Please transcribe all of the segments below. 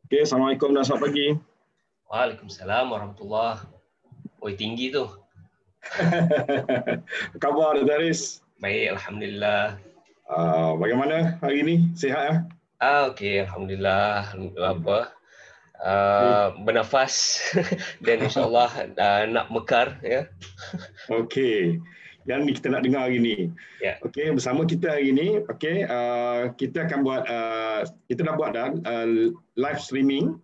Okay, Assalamualaikum dan selamat pagi. Waalaikumsalam warahmatullahi. Oi, tinggi tu. Khabar Dr. Haris? Baik, alhamdulillah. Bagaimana hari ini? Sihat ya? Okey, alhamdulillah. Okay. Bernafas dan insya-Allah nak mekar ya. Okey. Yang ni kita nak dengar hari ni. Ya. Okey, bersama kita hari ini, okey, kita akan buat kita dah buat dah live streaming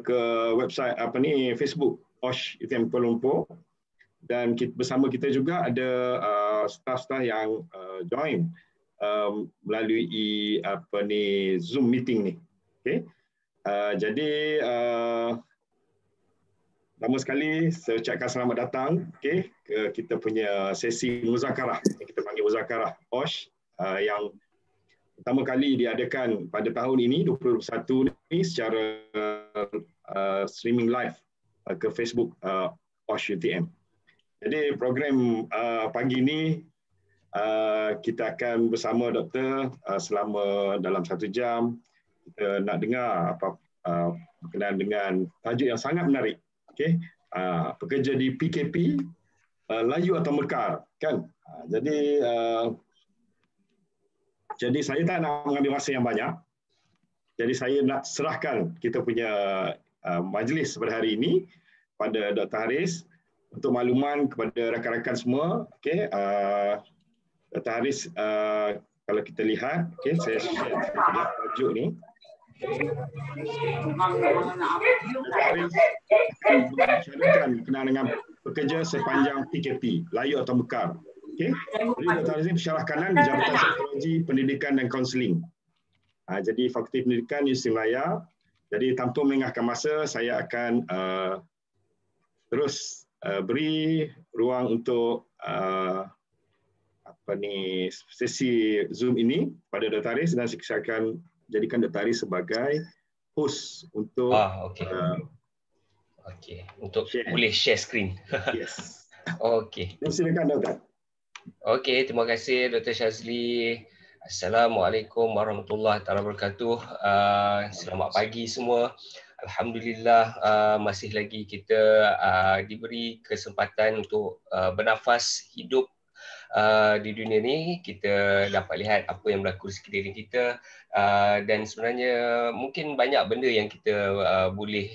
ke website Facebook OSH UTM Kuala Lumpur, dan bersama kita juga ada staff-staff yang join melalui Zoom meeting ni. Okey. Jadi pertama sekali saya ucapkan selamat datang ke kita punya sesi muzakarah yang kita panggil muzakarah OSH yang pertama kali diadakan pada tahun ini 2021 ni secara streaming live ke Facebook OSH UTM. Jadi program pagi ini kita akan bersama doktor selama dalam 1 jam. Kita nak dengar berkenaan dengan tajuk yang sangat menarik. Okay. Pekerja di PKP, layu atau mekar, kan? Jadi saya tak nak mengambil masa yang banyak. Jadi saya nak serahkan kita punya majlis pada hari ini pada Dr. Haris untuk makluman kepada rakan-rakan semua. Okay. Dr. Haris, kalau kita lihat, okay, saya share tajuk ni. Akan berkenaan dengan pekerja sepanjang PKP, layu atau mekar. Okay. Jadi Dr. Haris ini pensyarah kanan di Jabatan Psikologi Pendidikan dan Kaunseling. Jadi Fakulti Pendidikan Universiti Melaya. Jadi tanpa melengahkan masa, saya akan terus beri ruang untuk sesi Zoom ini pada Dr. Haris, dan saya akan jadikan Dr. Haris sebagai host untuk untuk share. Boleh share screen. Yes. Okey. Silakan Dr. Okey, terima kasih Dr. Syazli. Assalamualaikum warahmatullahi wabarakatuh. Selamat pagi semua. Alhamdulillah masih lagi kita diberi kesempatan untuk bernafas hidup di dunia ni. Kita dapat lihat apa yang berlaku di sekeliling kita, dan sebenarnya mungkin banyak benda yang kita boleh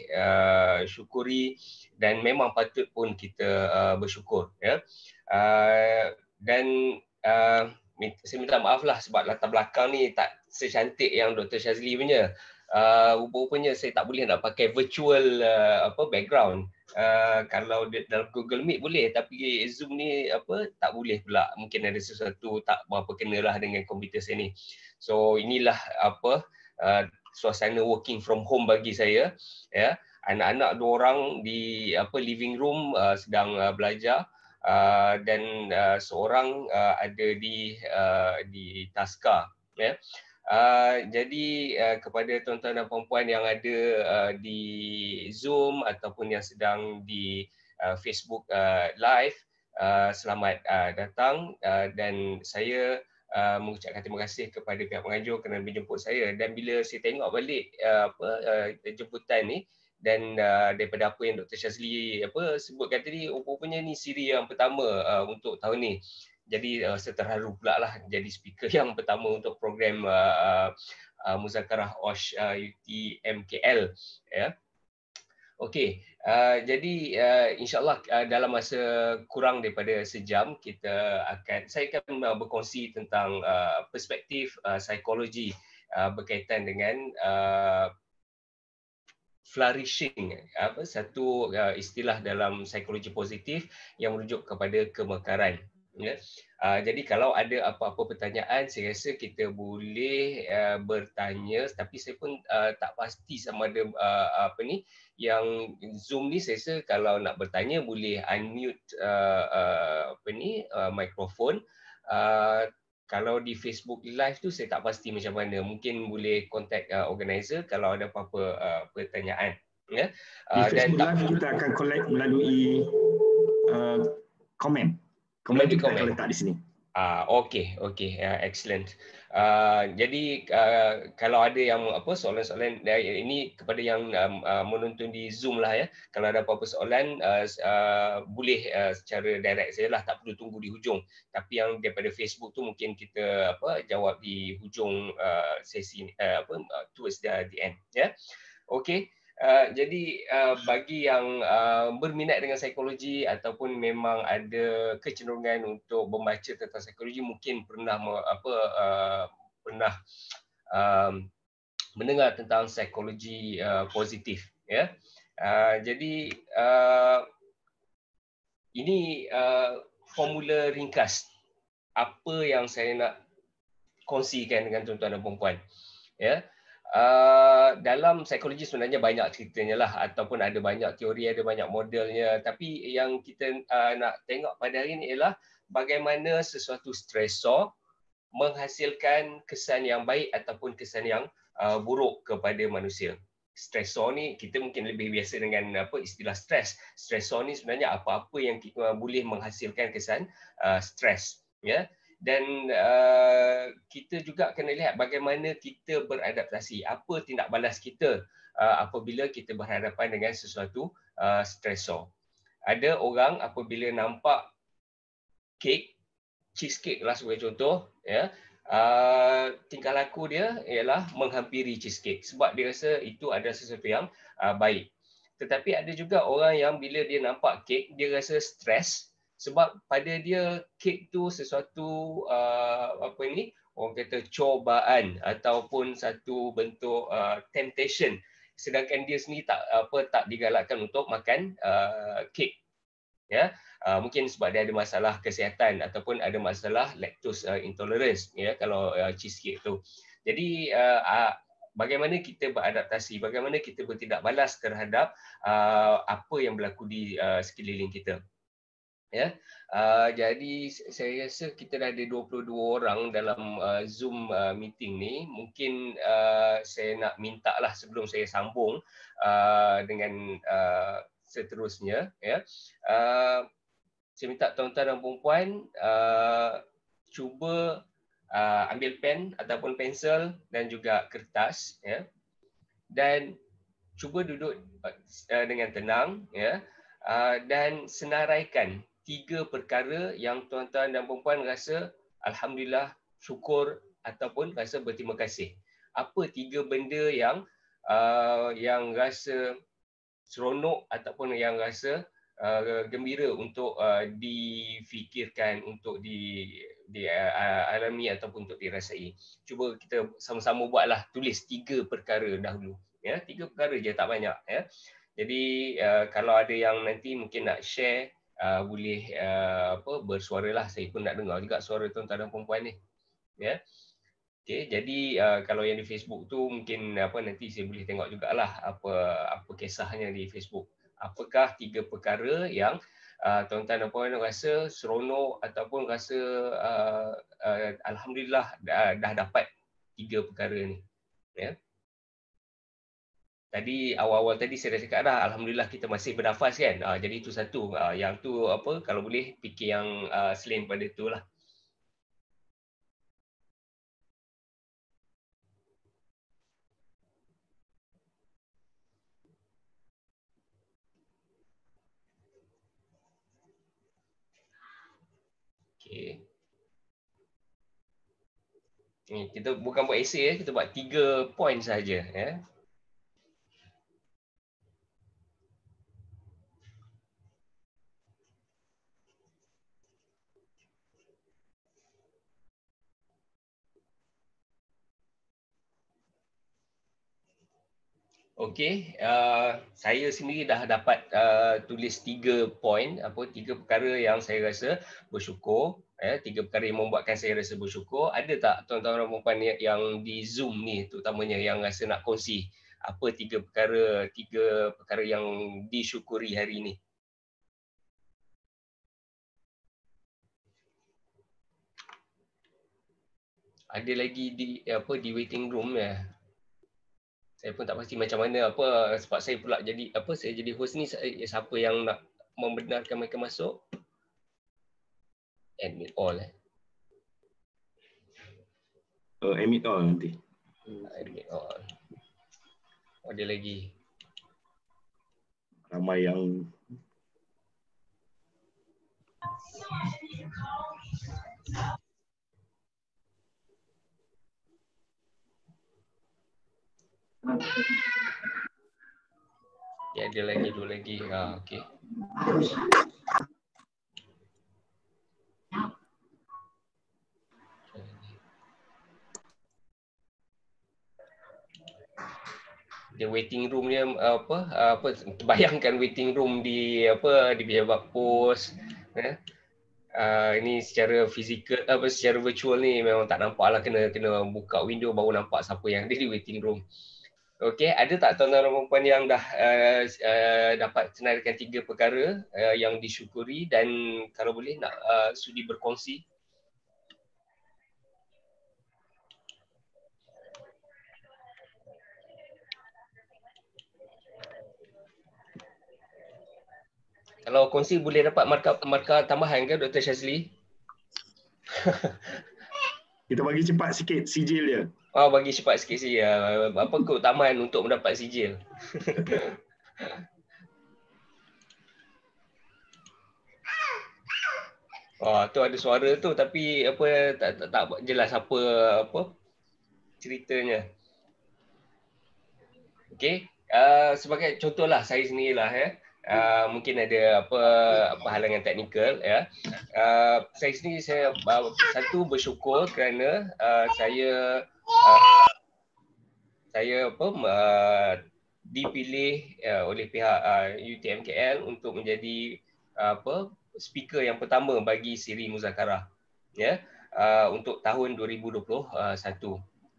syukuri, dan memang patut pun kita bersyukur, ya. Dan saya minta maaf lah sebab latar belakang ni tak secantik yang Dr. Syazli punya. Rupanya saya tak boleh nak pakai virtual background. Kalau dalam Google Meet boleh, tapi Zoom ni tak boleh pula. Mungkin ada sesuatu tak berapa kenalah dengan komputer saya ni. So inilah suasana working from home bagi saya, ya. Anak-anak 2 orang di living room sedang belajar, dan seorang ada di taska, ya. Jadi kepada tuan-tuan dan puan-puan yang ada di Zoom ataupun yang sedang di Facebook live, selamat datang, dan saya mengucapkan terima kasih kepada pihak pengajar kerana menjemput saya. Dan bila saya tengok balik jemputan ni, dan daripada apa yang Dr. Syazli sebutkan tadi, rupanya ni siri yang pertama untuk tahun ni. Jadi saya terharu pula lah jadi speaker yang pertama untuk program muzakarah OSH UTM KL, ya. Okey, jadi insyaAllah dalam masa kurang daripada sejam saya akan berkongsi tentang perspektif psikologi berkaitan dengan flourishing, satu istilah dalam psikologi positif yang merujuk kepada kemekaran, ya. Jadi kalau ada apa-apa pertanyaan, saya rasa kita boleh bertanya, tapi saya pun tak pasti sama ada yang Zoom ni. Saya rasa kalau nak bertanya boleh unmute mikrofon. Kalau di Facebook Live tu saya tak pasti macam mana. Mungkin boleh contact organizer kalau ada apa-apa pertanyaan, ya. Di Facebook Live kita akan collect melalui komen. Komen itu kita akan letak di sini. Okey, okey, excellent. Jadi kalau ada yang apa soalan-soalan ini kepada yang menonton di Zoom lah ya. Kalau ada apa-apa soalan boleh secara direct sajalah, tak perlu tunggu di hujung. Tapi yang daripada Facebook tu mungkin kita apa jawab di hujung sesi towards the end ya. Okey. Jadi bagi yang berminat dengan psikologi ataupun memang ada kecenderungan untuk membaca tentang psikologi mungkin pernah pernah um, mendengar tentang psikologi positif ya. Jadi ini formula ringkas apa yang saya nak kongsikan dengan tuan-tuan dan puan-puan ya. Dalam psikologi sebenarnya banyak ceritanya lah ataupun ada banyak teori, ada banyak modelnya, tapi yang kita nak tengok pada hari ini ialah bagaimana sesuatu stresor menghasilkan kesan yang baik ataupun kesan yang buruk kepada manusia. Stresor ni kita mungkin lebih biasa dengan apa istilah stres. Stresor ni sebenarnya apa-apa yang kita boleh menghasilkan kesan stres ya. Dan kita juga kena lihat bagaimana kita beradaptasi, apa tindak balas kita apabila kita berhadapan dengan sesuatu stresor. Ada orang apabila nampak kek, cheesecake lah sebagai contoh, ya, tingkah laku dia ialah menghampiri cheesecake sebab dia rasa itu adalah sesuatu yang baik. Tetapi ada juga orang yang bila dia nampak kek, dia rasa stres sebab pada dia kek tu sesuatu orang kata cobaan ataupun satu bentuk temptation, sedangkan dia sendiri tak digalakkan untuk makan kek ya. Mungkin sebab dia ada masalah kesihatan ataupun ada masalah lactose intolerance ya kalau cheesecake tu. Jadi bagaimana kita beradaptasi, bagaimana kita bertindak balas terhadap apa yang berlaku di sekeliling kita. Ya, jadi saya rasa kita dah ada 22 orang dalam Zoom meeting ni. Mungkin saya nak minta lah sebelum saya sambung dengan seterusnya. Ya, saya minta tuan-tuan dan puan-puan cuba ambil pen ataupun pensel dan juga kertas. Ya, dan cuba duduk dengan tenang. Ya, dan senaraikan 3 perkara yang tuan-tuan dan puan-puan rasa alhamdulillah, syukur ataupun rasa berterima kasih. Apa 3 benda yang rasa seronok ataupun yang rasa gembira untuk difikirkan, untuk dialami ataupun untuk dirasai. Cuba kita sama-sama buatlah, tulis 3 perkara dahulu. Ya, 3 perkara je, tak banyak. Ya. Jadi kalau ada yang nanti mungkin nak share, boleh bersuaralah. Saya pun nak dengar juga suara tuan-tuan dan puan-puan ni. Ya. Okey, jadi kalau yang di Facebook tu mungkin nanti saya boleh tengok jugalah apa kisahnya di Facebook. Apakah 3 perkara yang tuan-tuan dan puan-puan rasa seronok ataupun rasa alhamdulillah dah dapat 3 perkara ni. Ya. Tadi awal-awal tadi saya dah cakap dah, alhamdulillah kita masih bernafas kan. Jadi itu satu. Yang tu kalau boleh fikir yang selain pada tu lah. Okey. Kita bukan buat esei, kita buat 3 point saja. Ya. Okey, saya sendiri dah dapat tulis 3 point, 3 perkara yang saya rasa bersyukur, 3 perkara yang membuatkan saya rasa bersyukur. Ada tak tuan-tuan dan puan-puan yang di Zoom ni terutamanya yang rasa nak kongsi apa 3 perkara yang disyukuri hari ini? Ada lagi di waiting room ya. Saya pun tak pasti macam mana sebab saya pula saya jadi host ni, siapa yang nak membenarkan mereka masuk? Admit all. Admit all nanti. Admit all. Ada lagi. Ramai yang Ya, ada lagi, dua lagi. Okey. Dia waiting room dia bayangkan waiting room di pejabat pos, ini secara fizikal secara virtual ni memang tak nampak lah, kena buka window baru nampak siapa yang ada di waiting room. Okey, ada tak tuan-tuan dan puan yang dah dapat senaraikan 3 perkara yang disyukuri, dan kalau boleh nak sudi berkongsi? Kalau kongsi boleh dapat markah tambahan ke Dr. Shazli? kita bagi cepat sikit sijil dia. Bagi cepat sikit saja. Apa keutamaan untuk mendapat sijil? Tu ada suara tu, tapi tak jelas apa ceritanya. Okey, sebagai contohlah saya sendirilah mungkin ada apa halangan teknikal ya. Saya sendiri satu bersyukur kerana saya dipilih oleh pihak UTM-KL untuk menjadi speaker yang pertama bagi siri muzakarah ya, untuk tahun 2021.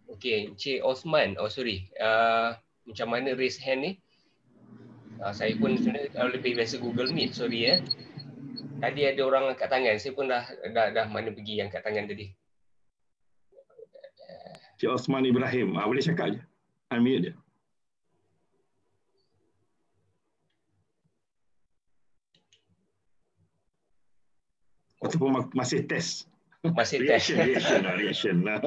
Okey, Encik Osman, macam mana raise hand ni? Saya pun sebenarnya lebih biasa Google Meet, sorry ya. Tadi ada orang angkat tangan, saya pun dah mana pergi angkat tangan tadi. Cik Osman Ibrahim, boleh cakap je. Unmute je. Ataupun masih test. Masih test. Reaction lah.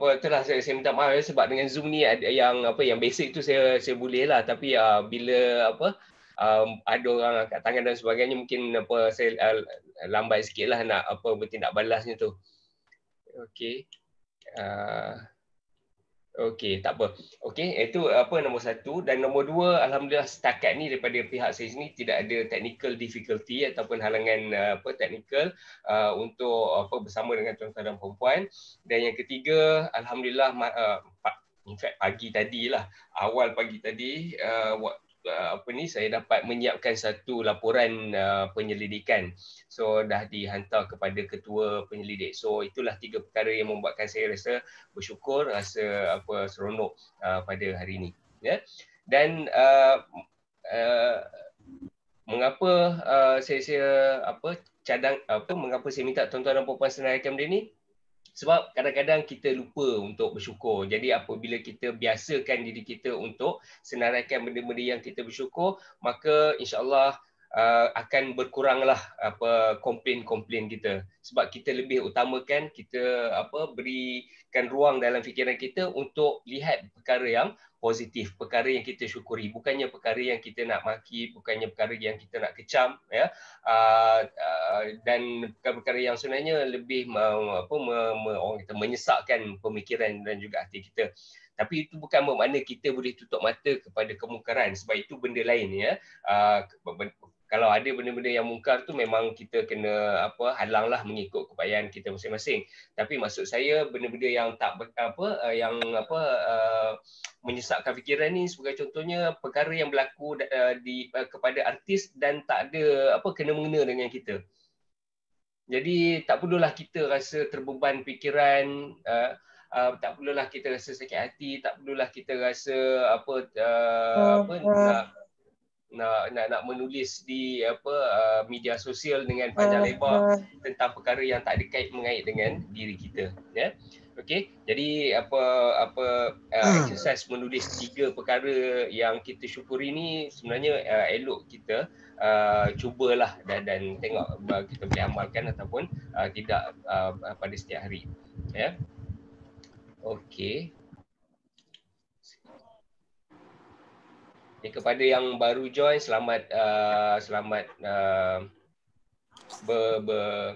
Itulah saya minta maaf sebab dengan Zoom ni ada yang basic tu saya boleh lah, tapi bila ada orang angkat tangan dan sebagainya, mungkin saya lambat sikitlah nak bertindak balasnya tu. Okey. Okey, tak apa. Okey, itu nombor satu. Dan nombor dua, alhamdulillah setakat ni daripada pihak saya sini tidak ada technical difficulty ataupun halangan technical untuk bersama dengan tuan-tuan dan puan-puan. Dan yang ketiga, alhamdulillah in fact pagi tadi lah, awal pagi tadi saya dapat menyiapkan satu laporan penyelidikan. So dah dihantar kepada ketua penyelidik. So itulah 3 perkara yang membuatkan saya rasa bersyukur, rasa seronok pada hari ini. Ya. Dan mengapa mengapa saya minta tuan-tuan dan puan-puan senaraikan benda ni? Sebab kadang-kadang kita lupa untuk bersyukur. Jadi apabila kita biasakan diri kita untuk senaraikan benda-benda yang kita bersyukur, maka insya-Allah akan berkuranglah komplain-komplain kita. Sebab kita lebih utamakan, kita berikan ruang dalam fikiran kita untuk lihat perkara yang positif, perkara yang kita syukuri, bukannya perkara yang kita nak maki, bukannya perkara yang kita nak kecam ya. Dan perkara yang sebenarnya lebih menyesakkan pemikiran dan juga hati kita. Tapi itu bukan bermakna kita boleh tutup mata kepada kemungkaran, sebab itu benda lain ya. Kalau ada benda-benda yang mungkar tu memang kita kena halanglah mengikut keupayaan kita masing-masing. Tapi maksud saya benda-benda yang menyesakkan fikiran ni, sebagai contohnya perkara yang berlaku kepada artis dan tak ada kena-mengena dengan kita. Jadi tak perlulah kita rasa terbeban fikiran, tak perlulah kita rasa sakit hati, tak perlulah kita rasa nak menulis di media sosial dengan panjang lebar tentang perkara yang tak ada mengait dengan diri kita ya. Okey, jadi exercise menulis 3 perkara yang kita syukuri ni sebenarnya elok kita cubalah dan tengok kita boleh amalkan ataupun tidak pada setiap hari. Ya. Okey. Jadi kepada yang baru join, selamat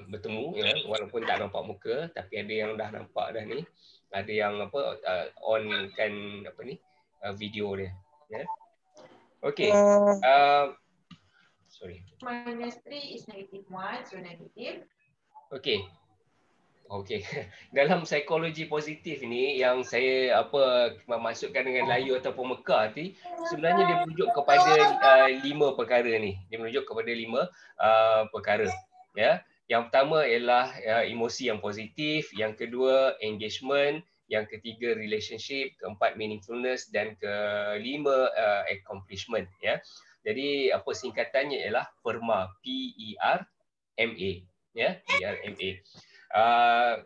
bertemu ya, walaupun tak nampak muka, tapi ada yang dah nampak dah ni. Ada yang on kan video dia. Ya. Okey. Sorry. -3 is -1, so negative. Okey. Okey. Dalam psikologi positif ni yang saya memasukkan dengan layu ataupun Mekar ni, sebenarnya dia merujuk kepada 5 perkara ni. Dia merujuk kepada 5 perkara. Ya. Yang pertama ialah emosi yang positif, yang kedua engagement, yang ketiga relationship, keempat meaningfulness dan kelima accomplishment ya. Jadi apa singkatannya ialah PERMA, PERMA ya, PERMA.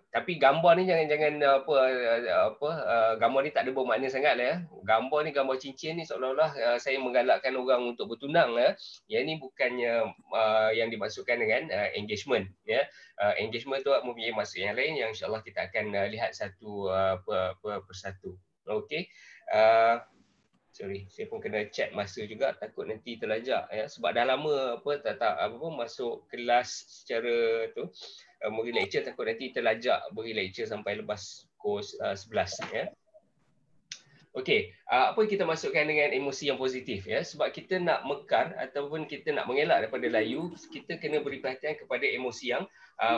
Tapi gambar ni jangan gambar ni tak ada bermakna sangat lah ya. Gambar ni, gambar cincin ni seolah-olah saya menggalakkan orang untuk bertunang ya. Yang ni bukannya yang dimaksudkan dengan engagement ya. Engagement tu mempunyai maksud yang lain yang insya-Allah kita akan lihat satu persatu. Okey. Sorry, saya pun kena check masa juga, takut nanti terlajak ya, sebab dah lama masuk kelas secara tu beri lecture, takut nanti terlajak beri lecture sampai lepas kos 11 ya. Okey, apa yang kita masukkan dengan emosi yang positif ya, sebab kita nak mekar ataupun kita nak mengelak daripada layu, kita kena beri perhatian kepada emosi yang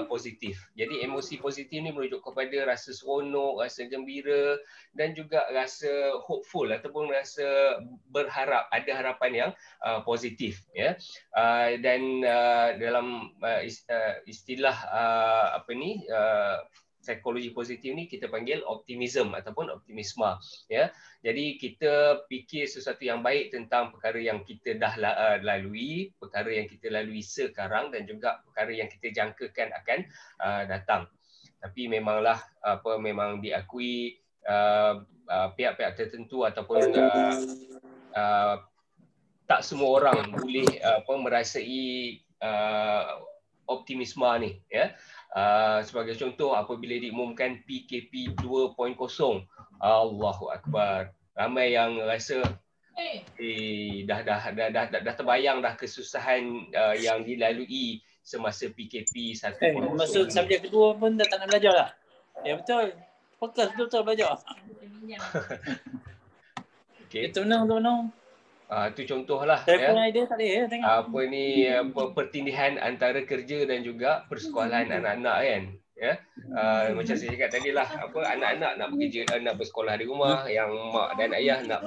positif. Jadi emosi positif ni merujuk kepada rasa seronok, rasa gembira dan juga rasa hopeful ataupun rasa berharap, ada harapan yang positif ya. Dan dalam istilah psikologi positif ni kita panggil optimism ataupun optimisme ya. Jadi kita fikir sesuatu yang baik tentang perkara yang kita dah lalui, perkara yang kita lalui sekarang dan juga perkara yang kita jangkakan akan datang. Tapi memanglah memang diakui pihak-pihak tertentu ataupun tak semua orang boleh merasai optimisme ni ya. Sebagai contoh, apabila diumumkan PKP 2.0, Allahu Akbar, ramai yang rasa dah terbayang dah kesusahan yang dilalui semasa PKP 1.0. Masuk subjek kedua pun dah tak nak belajar lah. Ya betul. Fokus betul belajar. Okay. Itu menang. Itu contohlah Telefon ya. idea tak boleh tengok. Pertindihan antara kerja dan juga persekolahan anak-anak kan ya. Macam saya cakap tadi lah, anak-anak nak bekerja, nak bersekolah di rumah, yang mak dan ayah nak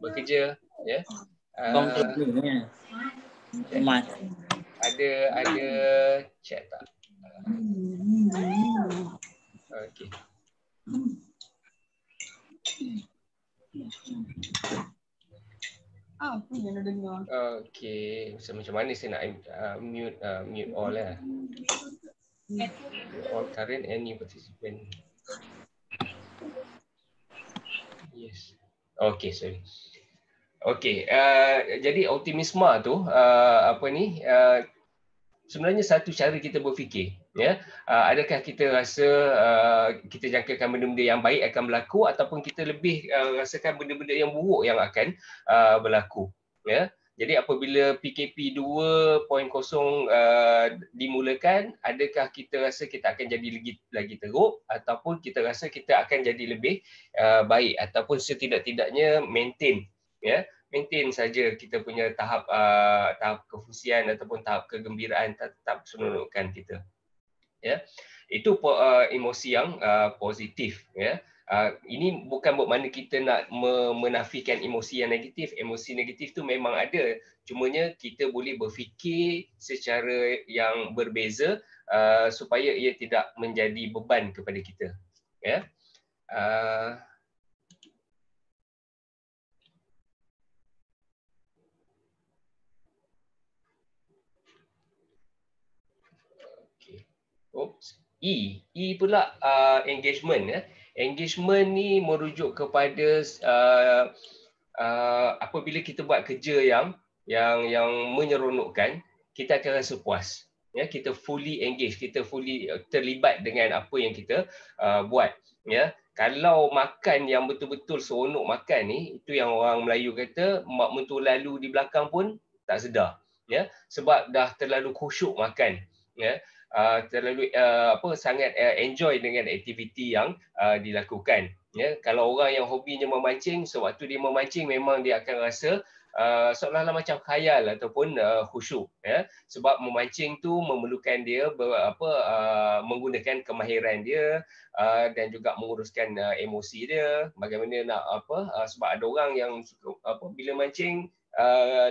bekerja ya. Ada chat tak? Okey. Apa yang nak dengar? Okey, macam mana saya nak mute all lah. All current and new participant. Yes. Okey, sorry. Okey, jadi optimisme tu sebenarnya satu cara kita berfikir ya. Adakah kita rasa kita jangkakan benda-benda yang baik akan berlaku ataupun kita lebih rasakan benda-benda yang buruk yang akan berlaku ya. Jadi apabila PKP 2.0 dimulakan, adakah kita rasa kita akan jadi lagi teruk ataupun kita rasa kita akan jadi lebih baik ataupun setidak-tidaknya maintain ya. Maintain saja kita punya tahap kefusian ataupun tahap kegembiraan, tahap keseronokan kita ya. Itu emosi yang positif ya. Ini bukan bermakna kita nak menafikan emosi yang negatif. Emosi negatif tu memang ada, cumanya kita boleh berfikir secara yang berbeza supaya ia tidak menjadi beban kepada kita ya. E pula engagement ya. Engagement ni merujuk kepada apabila kita buat kerja yang menyeronokkan, kita akan rasa puas. Ya, kita fully engage, kita fully terlibat dengan apa yang kita buat. Ya, kalau makan yang betul-betul seronok makan ni, itu yang orang Melayu kata mak mentua lalu di belakang pun tak sedar. Ya, sebab dah terlalu khusyuk makan. Ya, terlalu sangat enjoy dengan aktiviti yang dilakukan. Ya, kalau orang yang hobinya memancing, sewaktu dia memancing memang dia akan rasa seolah-olah macam khayal ataupun khusyuk, ya, sebab memancing tu memerlukan dia menggunakan kemahiran dia dan juga menguruskan emosi dia, bagaimana nak sebab ada orang yang bila mancing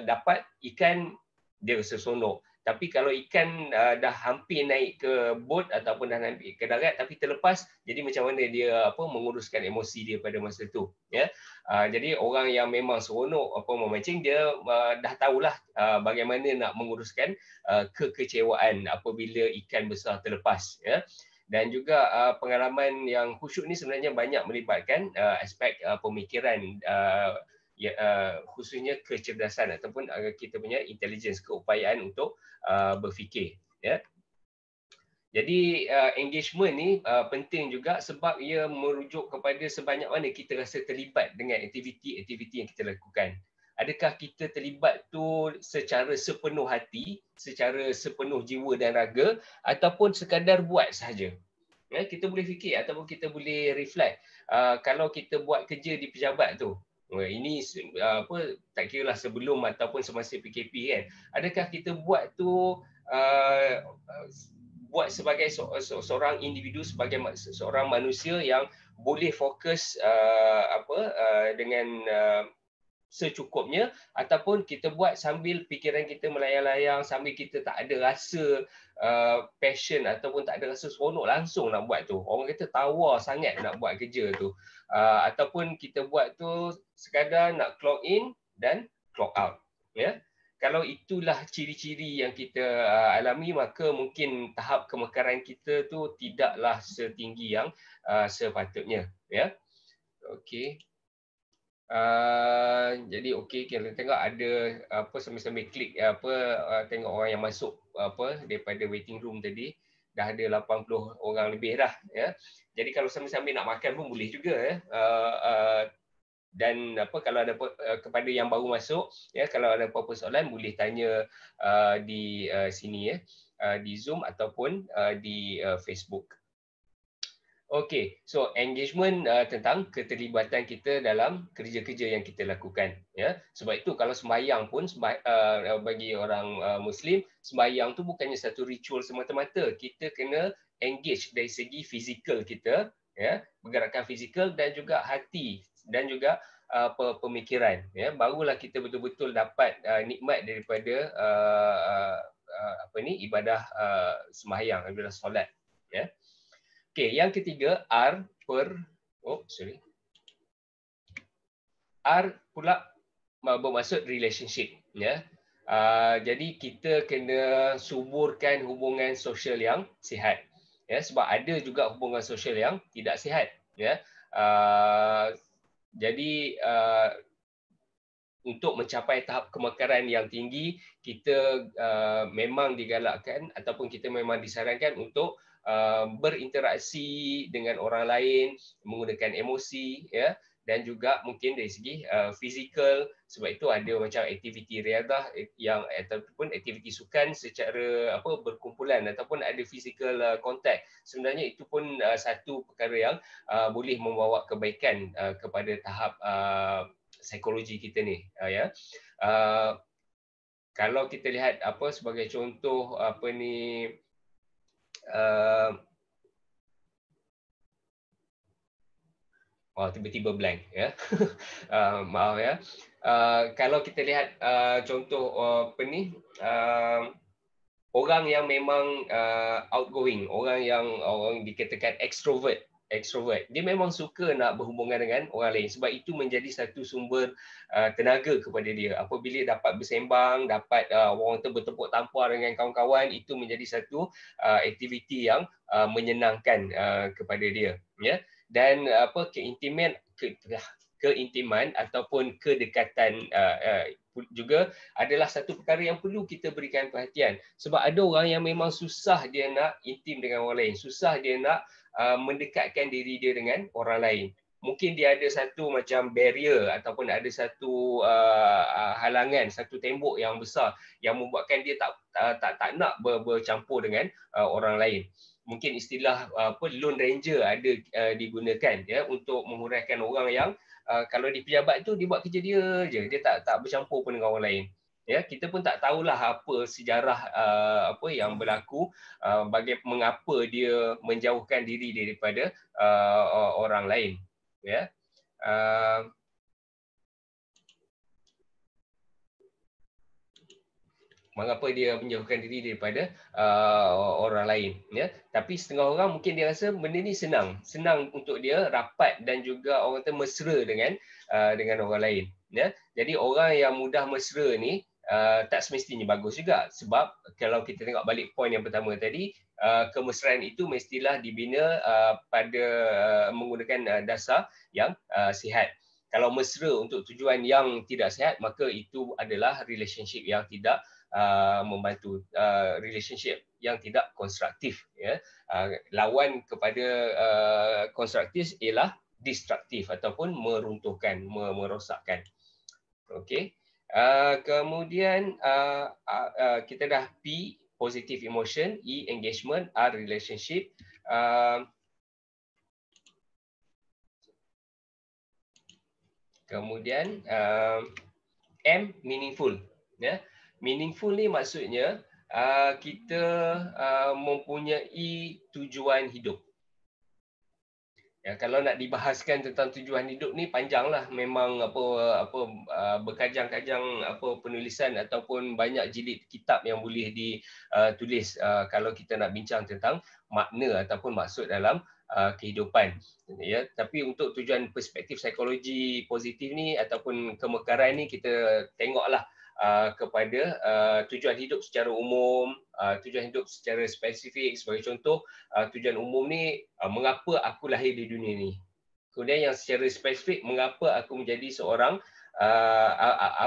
dapat ikan dia rasa seronok. Tapi kalau ikan dah hampir naik ke bot ataupun dah naik ke darat tapi terlepas, jadi macam mana dia menguruskan emosi dia pada masa tu, ya. Jadi orang yang memang seronok memancing, dia dah tahulah bagaimana nak menguruskan kekecewaan apabila ikan besar terlepas, ya. Dan juga pengalaman yang khusyuk ni sebenarnya banyak melibatkan aspek pemikiran, khususnya kecerdasan ataupun kita punya intelligence, keupayaan untuk berfikir, ya. Jadi engagement ni penting juga sebab ia merujuk kepada sebanyak mana kita rasa terlibat dengan aktiviti-aktiviti yang kita lakukan. Adakah kita terlibat tu secara sepenuh hati, secara sepenuh jiwa dan raga, ataupun sekadar buat sahaja. Ya, kita boleh fikir ataupun kita boleh reflect. Kalau kita buat kerja di pejabat tu, ini tak kira lah sebelum ataupun semasa PKP kan, adakah kita buat tu buat sebagai seorang individu, sebagai seorang manusia yang boleh fokus dengan secukupnya, ataupun kita buat sambil fikiran kita melayang-layang, sambil kita tak ada rasa passion ataupun tak ada rasa seronok langsung nak buat tu. Orang kata tawar sangat nak buat kerja tu. Ataupun kita buat tu sekadar nak clock in dan clock out, ya. Kalau itulah ciri-ciri yang kita alami, maka mungkin tahap kemekaran kita tu tidaklah setinggi yang sepatutnya, ya. Okey. Jadi okey, kita tengok ada sambil-sambil klik tengok orang yang masuk daripada waiting room tadi, dah ada 80 orang lebih dah, ya. Jadi kalau sambil-sambil nak makan pun boleh juga, ya. Dan kalau ada kepada yang baru masuk, ya, kalau ada apa-apa soalan boleh tanya di sini, ya, di Zoom ataupun di Facebook. Okey, so engagement tentang keterlibatan kita dalam kerja-kerja yang kita lakukan, ya. Sebab itu kalau sembahyang pun bagi orang Muslim, sembahyang tu bukannya satu ritual semata-mata. Kita kena engage dari segi fizikal kita, ya, pergerakan fizikal dan juga hati dan juga pemikiran, ya. Barulah kita betul-betul dapat nikmat daripada ibadah sembahyang, ibadah solat, ya. Okey, yang ketiga R pula bermaksud relationship, ya. Jadi kita kena suburkan hubungan sosial yang sihat, ya, sebab ada juga hubungan sosial yang tidak sihat, ya. Jadi untuk mencapai tahap kemekaran yang tinggi, kita memang digalakkan ataupun kita memang disarankan untuk berinteraksi dengan orang lain, menggunakan emosi, ya, dan juga mungkin dari segi fizikal. Sebab itu ada macam aktiviti riadah yang ataupun aktiviti sukan secara berkumpulan ataupun ada physical contact. Sebenarnya itu pun satu perkara yang boleh membawa kebaikan kepada tahap psikologi kita ni, ya. Kalau kita lihat sebagai contoh tiba-tiba blank, ya. Maaf, ya. Kalau kita lihat contoh orang yang memang outgoing, orang dikatakan extrovert, Extrovert. Dia memang suka nak berhubungan dengan orang lain sebab itu menjadi satu sumber tenaga kepada dia. Apabila dapat bersembang, dapat orang tu bertepuk tampar dengan kawan-kawan, itu menjadi satu aktiviti yang menyenangkan kepada dia, ya. Dan keintiman ataupun kedekatan juga adalah satu perkara yang perlu kita berikan perhatian sebab ada orang yang memang susah dia nak intim dengan orang lain, susah dia nak mendekatkan diri dia dengan orang lain. Mungkin dia ada satu macam barrier ataupun ada satu halangan, satu tembok yang besar yang membuatkan dia tak nak bercampur dengan orang lain. Mungkin istilah lone ranger ada digunakan ya untuk menguraikan orang yang kalau di pejabat tu dia buat kerja dia je, dia tak bercampur pun dengan orang lain. Ya, kita pun tak tahulah apa sejarah apa yang berlaku, mengapa dia menjauhkan diri daripada orang lain. Ya, mengapa dia menjauhkan diri daripada orang lain. Ya, tapi setengah orang mungkin dia rasa benda ni senang untuk dia rapat dan juga orang kata mesra dengan orang lain. Ya, jadi orang yang mudah mesra ni tak semestinya bagus juga sebab kalau kita tengok balik poin yang pertama tadi, kemesraan itu mestilah dibina pada menggunakan dasar yang sihat. Kalau mesra untuk tujuan yang tidak sihat, maka itu adalah relationship yang tidak membantu, relationship yang tidak konstruktif. Ya. Lawan kepada konstruktif ialah destruktif ataupun meruntuhkan, merosakkan. Okey. Kemudian kita dah P, positive emotion, E, engagement, R, relationship. Kemudian M, meaningful. Ya. Meaningful ni maksudnya kita mempunyai tujuan hidup. Ya, kalau nak dibahaskan tentang tujuan hidup ni panjanglah, memang berkajang-kajang penulisan ataupun banyak jilid kitab yang boleh ditulis kalau kita nak bincang tentang makna ataupun maksud dalam kehidupan. Ya, tapi untuk tujuan perspektif psikologi positif ni ataupun kemekaran ni, kita tengoklah kepada tujuan hidup secara umum, tujuan hidup secara spesifik. Sebagai contoh, tujuan umum ni mengapa aku lahir di dunia ni. Kemudian yang secara spesifik, mengapa aku menjadi seorang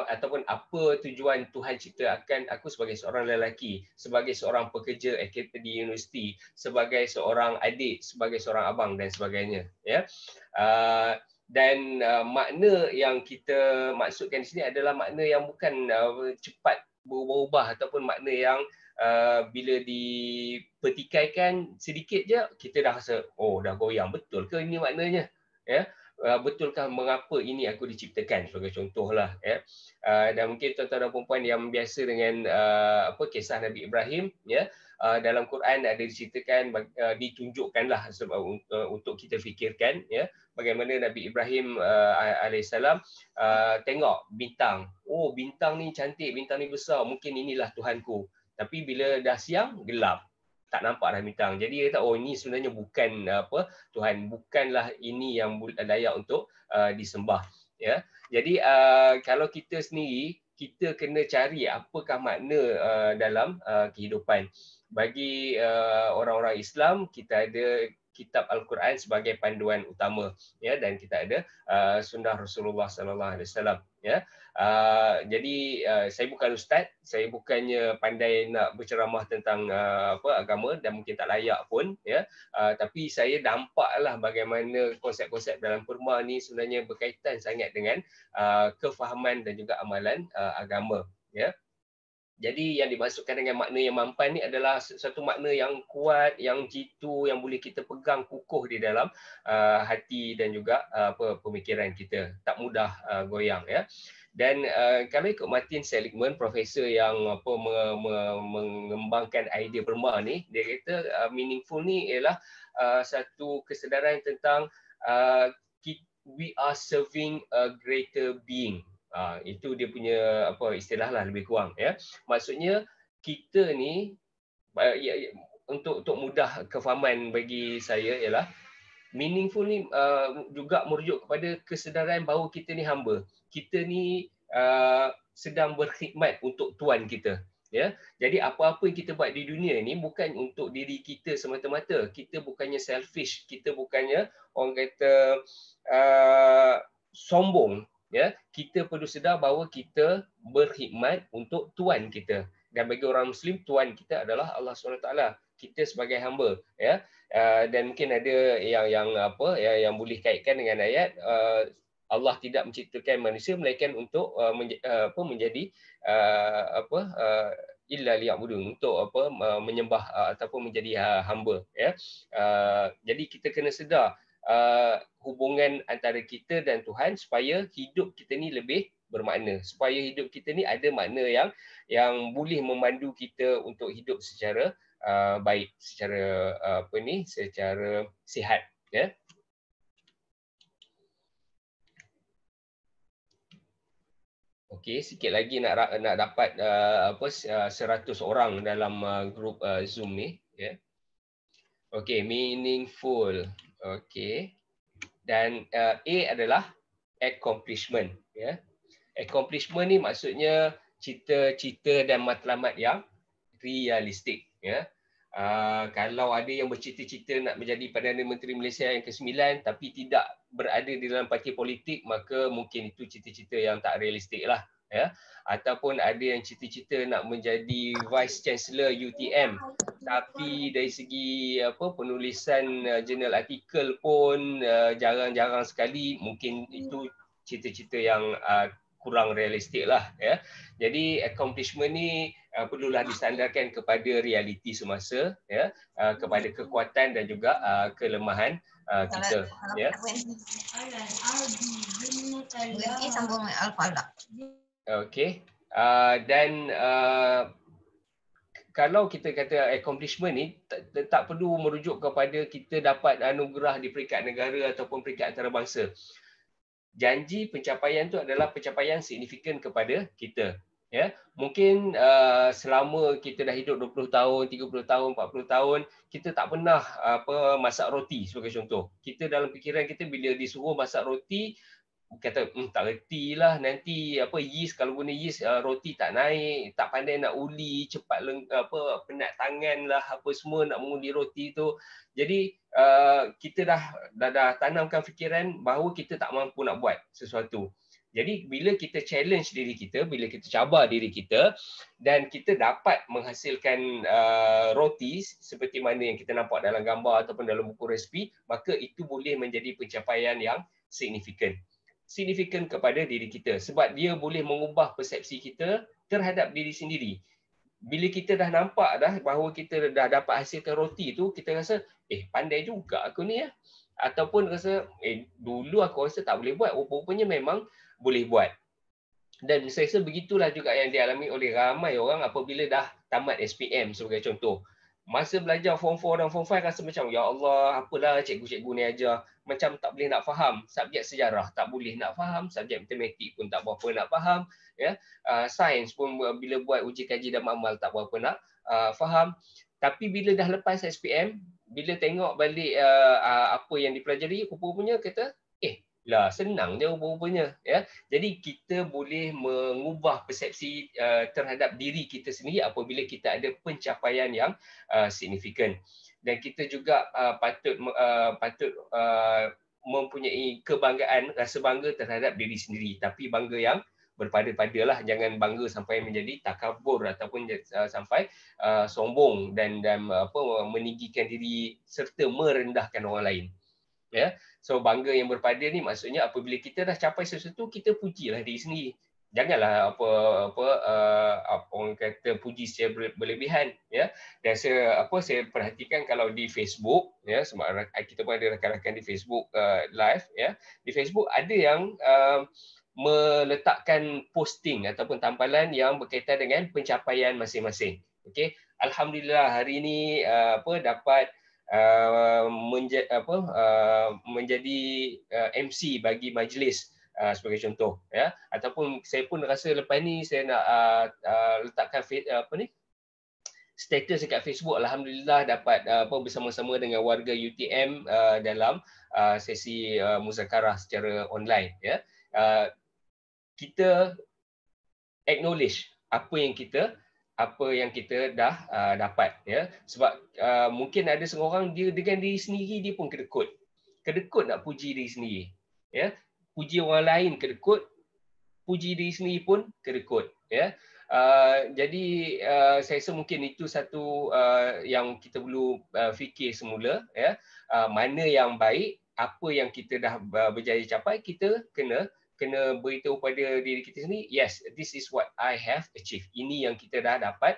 ataupun apa tujuan Tuhan ciptakan aku sebagai seorang lelaki, sebagai seorang pekerja akademi universiti, sebagai seorang adik, sebagai seorang abang dan sebagainya. Ya. Dan makna yang kita maksudkan di sini adalah makna yang bukan cepat berubah-ubah ataupun makna yang bila dipertikaikan sedikit je kita dah rasa dah goyang. Betul ke ini maknanya? Ya. Betulkah mengapa ini aku diciptakan, sebagai contohlah, ya. Dan mungkin tuan-tuan dan puan-puan yang biasa dengan kisah Nabi Ibrahim, ya, dalam Quran ada diceritakan, ditunjukkanlah untuk kita fikirkan, ya, bagaimana Nabi Ibrahim alaihissalam tengok bintang. Oh, bintang ni cantik, bintang ni besar, mungkin inilah Tuhanku. Tapi bila dah siang, gelap, tak nampak dah bintang. Jadi dia kata, oh ini sebenarnya bukan Tuhan, bukanlah ini yang layak untuk disembah. Ya. Jadi kalau kita sendiri, kita kena cari apakah makna dalam kehidupan. Bagi orang-orang Islam, kita ada kitab Al-Quran sebagai panduan utama, ya, dan kita ada sunnah Rasulullah sallallahu alaihi wasallam, ya. Jadi saya bukan ustaz, saya bukannya pandai nak berceramah tentang agama dan mungkin tak layak pun, ya. Tapi saya nampaklah bagaimana konsep-konsep dalam Purma ni sebenarnya berkaitan sangat dengan kefahaman dan juga amalan agama, ya. Jadi yang dimaksudkan dengan makna yang mampan ni adalah satu makna yang kuat, yang jitu, yang boleh kita pegang kukuh di dalam hati dan juga pemikiran kita. Tak mudah goyang, ya. Dan kalau ikut Martin Seligman, profesor yang mengembangkan idea Purma ni, dia kata meaningful ni ialah satu kesedaran tentang we are serving a greater being. Itu dia punya istilah lah, lebih kurang, ya. Maksudnya kita ni untuk mudah kefahaman bagi saya ialah Meaningful ni juga merujuk kepada kesedaran bahawa kita ni hamba. Kita ni sedang berkhidmat untuk Tuhan kita. Ya, jadi apa-apa yang kita buat di dunia ni bukan untuk diri kita semata-mata. Kita bukannya selfish, kita bukannya orang kata sombong. Ya, kita perlu sedar bahawa kita berkhidmat untuk Tuhan kita. Dan bagi orang Muslim, Tuhan kita adalah Allah SWT. Kita sebagai hamba. Ya, dan mungkin ada yang boleh kaitkan dengan ayat Allah tidak menciptakan manusia melainkan untuk menjadi illa liya'budun, untuk menyembah ataupun menjadi hamba, ya. Jadi kita kena sedar hubungan antara kita dan Tuhan supaya hidup kita ni lebih bermakna, supaya hidup kita ni ada makna yang boleh memandu kita untuk hidup secara baik, secara secara sihat, ya. Okey, sikit lagi nak dapat 100 orang dalam grup Zoom ni, ya. Okey, meaningful. Okey. Dan A adalah accomplishment, ya. Accomplishment ni maksudnya cita-cita dan matlamat yang realistik, ya. Kalau ada yang bercita-cita nak menjadi Perdana Menteri Malaysia yang ke-9 tapi tidak berada di dalam parti politik, maka mungkin itu cita-cita yang tak realistik lah, ya. Ataupun ada yang cita-cita nak menjadi Vice Chancellor UTM tapi dari segi penulisan jurnal artikel pun jarang-jarang sekali, mungkin itu cita-cita yang kurang realistik lah, ya. Jadi accomplishment ni perlulah disandarkan kepada realiti semasa, ya, kepada kekuatan dan juga kelemahan kita, ya. Okey. Dan kalau kita kata accomplishment ni tak perlu merujuk kepada kita dapat anugerah di peringkat negara ataupun peringkat antarabangsa. Janji pencapaian tu adalah pencapaian signifikan kepada kita, ya. Mungkin selama kita dah hidup 20 tahun, 30 tahun, 40 tahun, kita tak pernah masak roti sebagai contoh. Kita dalam fikiran kita bila disuruh masak roti, kata tak reti lah, nanti yeast, kalau guna yeast roti tak naik, tak pandai nak uli, cepat penat tangan lah, apa semua nak mengundi roti tu. Jadi kita dah tanamkan fikiran bahawa kita tak mampu nak buat sesuatu. Jadi bila kita challenge diri kita, bila kita cabar diri kita dan kita dapat menghasilkan roti seperti mana yang kita nampak dalam gambar ataupun dalam buku resipi, maka itu boleh menjadi pencapaian yang signifikan kepada diri kita, sebab dia boleh mengubah persepsi kita terhadap diri sendiri. Bila kita dah nampak bahawa kita dah dapat hasilkan roti tu, kita rasa pandai juga aku ni, ya. Ataupun rasa dulu aku rasa tak boleh buat, rupanya memang boleh buat. Dan saya rasa begitulah juga yang dialami oleh ramai orang apabila dah tamat SPM sebagai contoh. Masa belajar form 4 dan form 5 rasa macam, ya Allah, apalah cikgu-cikgu ni ajar, macam tak boleh nak faham. Subjek sejarah tak boleh nak faham, subjek matematik pun tak berapa nak faham, ya. Sains pun bila buat uji kaji dan amal tak berapa nak faham. Tapi bila dah lepas SPM, bila tengok balik apa yang dipelajari, rupa-rupanya kata, senang je rupa-rupanya, ya. Jadi kita boleh mengubah persepsi terhadap diri kita sendiri apabila kita ada pencapaian yang signifikan. Dan kita juga patut mempunyai kebanggaan, rasa bangga terhadap diri sendiri, tapi bangga yang berpada-padalah, jangan bangga sampai menjadi takabur ataupun sampai sombong dan meninggikan diri serta merendahkan orang lain, ya. So bangga yang berpada ni maksudnya apabila kita dah capai sesuatu, kita pujilah diri sendiri. Janganlah orang kata puji secara berlebihan, ya. Dan saya perhatikan kalau di Facebook, ya, sebab kita pun ada rakan-rakan di Facebook live, ya. Di Facebook ada yang meletakkan posting ataupun tampalan yang berkaitan dengan pencapaian masing-masing. Okey, alhamdulillah hari ini dapat menjadi MC bagi majlis sebagai contoh, ya. Ataupun saya pun rasa lepas ni saya nak letakkan status dekat Facebook alhamdulillah dapat bersama-sama dengan warga UTM dalam sesi muzakarah secara online, ya. Kita acknowledge apa yang kita dah dapat, ya. Sebab mungkin ada seorang dia dengan diri sendiri dia pun kedekut nak puji diri sendiri, ya. Puji orang lain kedekut, puji diri sendiri pun kedekut, ya. Jadi saya rasa mungkin itu satu yang kita perlu fikir semula, ya. Mana yang baik, apa yang kita dah berjaya capai, kita kena beritahu pada diri kita sendiri, yes, this is what I have achieved. Ini yang kita dah dapat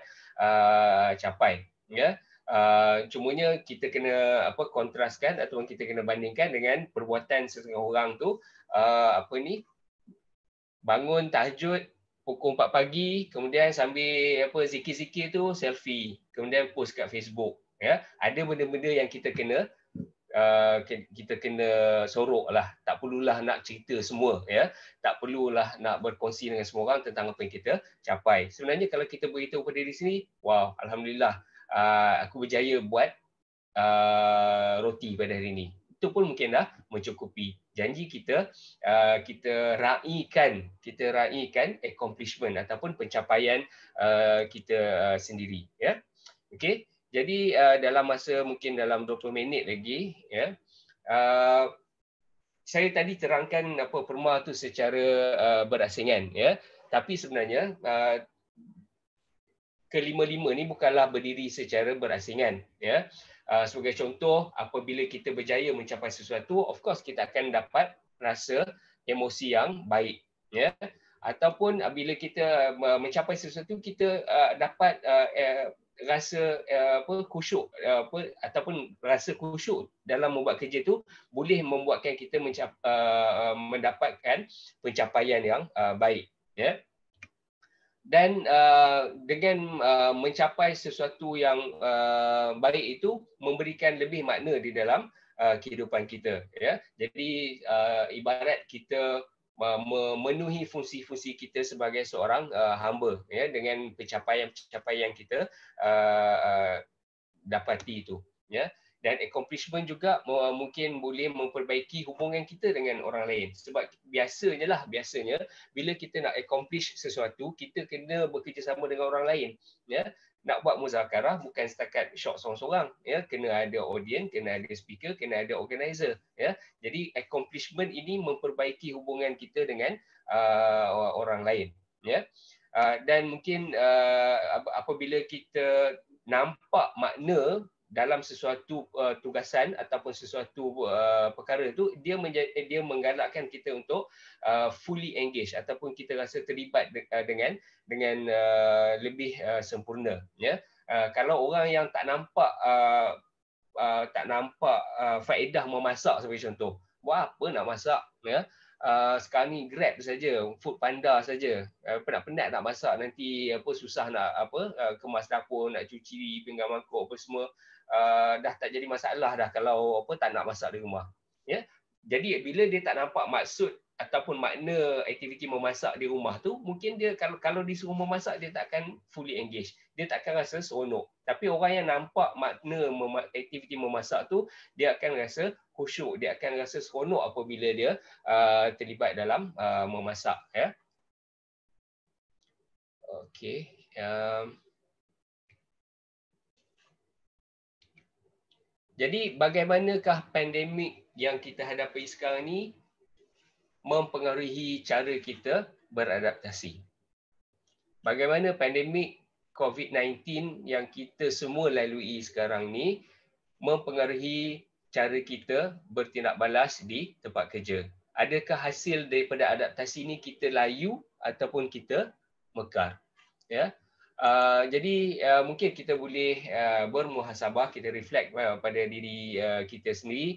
capai, ya. Cumanya kita kena kontraskan ataupun kita kena bandingkan dengan perbuatan sesetengah orang tu, bangun tahajud pukul 4 pagi, kemudian sambil zikir-zikir tu selfie, kemudian post kat Facebook, ya. Ada benda-benda yang kita kena sorok lah. Tak perlulah nak cerita semua, ya. Tak perlulah nak berkongsi dengan semua orang tentang apa yang kita capai. Sebenarnya kalau kita beritahu pada diri sini, wow, alhamdulillah, aku berjaya buat roti pada hari ini. Itu pun mungkin dah mencukupi. Janji kita raikan accomplishment ataupun pencapaian kita sendiri, ya. Okey. Jadi dalam masa mungkin dalam 20 minit lagi, ya. Saya tadi terangkan perma tu secara berasingan, ya. Tapi sebenarnya kelima-lima ni bukanlah berdiri secara berasingan, ya. Sebagai contoh, apabila kita berjaya mencapai sesuatu, of course kita akan dapat rasa emosi yang baik, ya. Ataupun bila kita mencapai sesuatu, kita dapat rasa khusyuk ataupun rasa khusyuk dalam membuat kerja tu boleh membuatkan kita mendapatkan pencapaian yang baik, ya. Dan dengan mencapai sesuatu yang baik itu memberikan lebih makna di dalam kehidupan kita, ya. Jadi ibarat kita memenuhi fungsi-fungsi kita sebagai seorang hamba, ya, dengan pencapaian kita dapati itu, ya. Dan accomplishment juga mungkin boleh memperbaiki hubungan kita dengan orang lain. Sebab biasanya bila kita nak accomplish sesuatu, kita kena bekerjasama dengan orang lain, ya. Nak buat muzakarah bukan setakat shot seorang-seorang, ya. Kena ada audience, kena ada speaker, kena ada organizer, ya. Jadi accomplishment ini memperbaiki hubungan kita dengan orang lain, ya. Dan mungkin apabila kita nampak makna dalam sesuatu tugasan ataupun sesuatu perkara itu, dia menggalakkan kita untuk fully engage ataupun kita rasa terlibat dengan lebih sempurna, ya. Kalau orang yang tak nampak faedah memasak sebagai contoh, buat apa nak masak, ya. Sekarang ni Grab saja, Food Panda saja, penat-penat nak masak, nanti susah nak kemas dapur, nak cuci pinggan mangkuk semua. Dah tak jadi masalah dah kalau tak nak masak di rumah, ya. Jadi bila dia tak nampak maksud ataupun makna aktiviti memasak di rumah tu, mungkin dia kalau disuruh memasak dia tak akan fully engage, dia tak akan rasa seronok. Tapi orang yang nampak makna aktiviti memasak tu, dia akan rasa khusyuk, dia akan rasa seronok apabila dia terlibat dalam memasak, ya. Okey. Jadi bagaimanakah pandemik yang kita hadapi sekarang ni mempengaruhi cara kita beradaptasi? Bagaimana pandemik COVID-19 yang kita semua lalui sekarang ni mempengaruhi cara kita bertindak balas di tempat kerja? Adakah hasil daripada adaptasi ni kita layu ataupun kita mekar, ya? Jadi mungkin kita boleh bermuhasabah, kita reflect pada diri kita sendiri,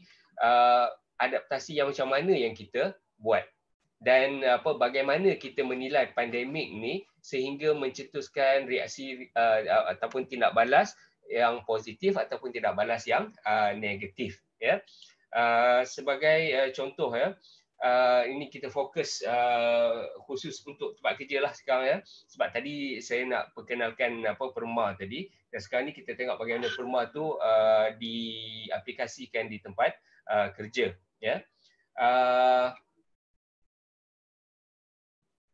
adaptasi yang macam mana yang kita buat dan bagaimana kita menilai pandemik ni sehingga mencetuskan reaksi ataupun tindak balas yang positif ataupun tindak balas yang negatif, ya. Sebagai contoh, ya, ini kita fokus khusus untuk tempat kerja lah sekarang ya. Sebab tadi saya nak perkenalkan perma tadi, dan sekarang ni kita tengok bagaimana perma tu diaplikasikan di tempat kerja ya.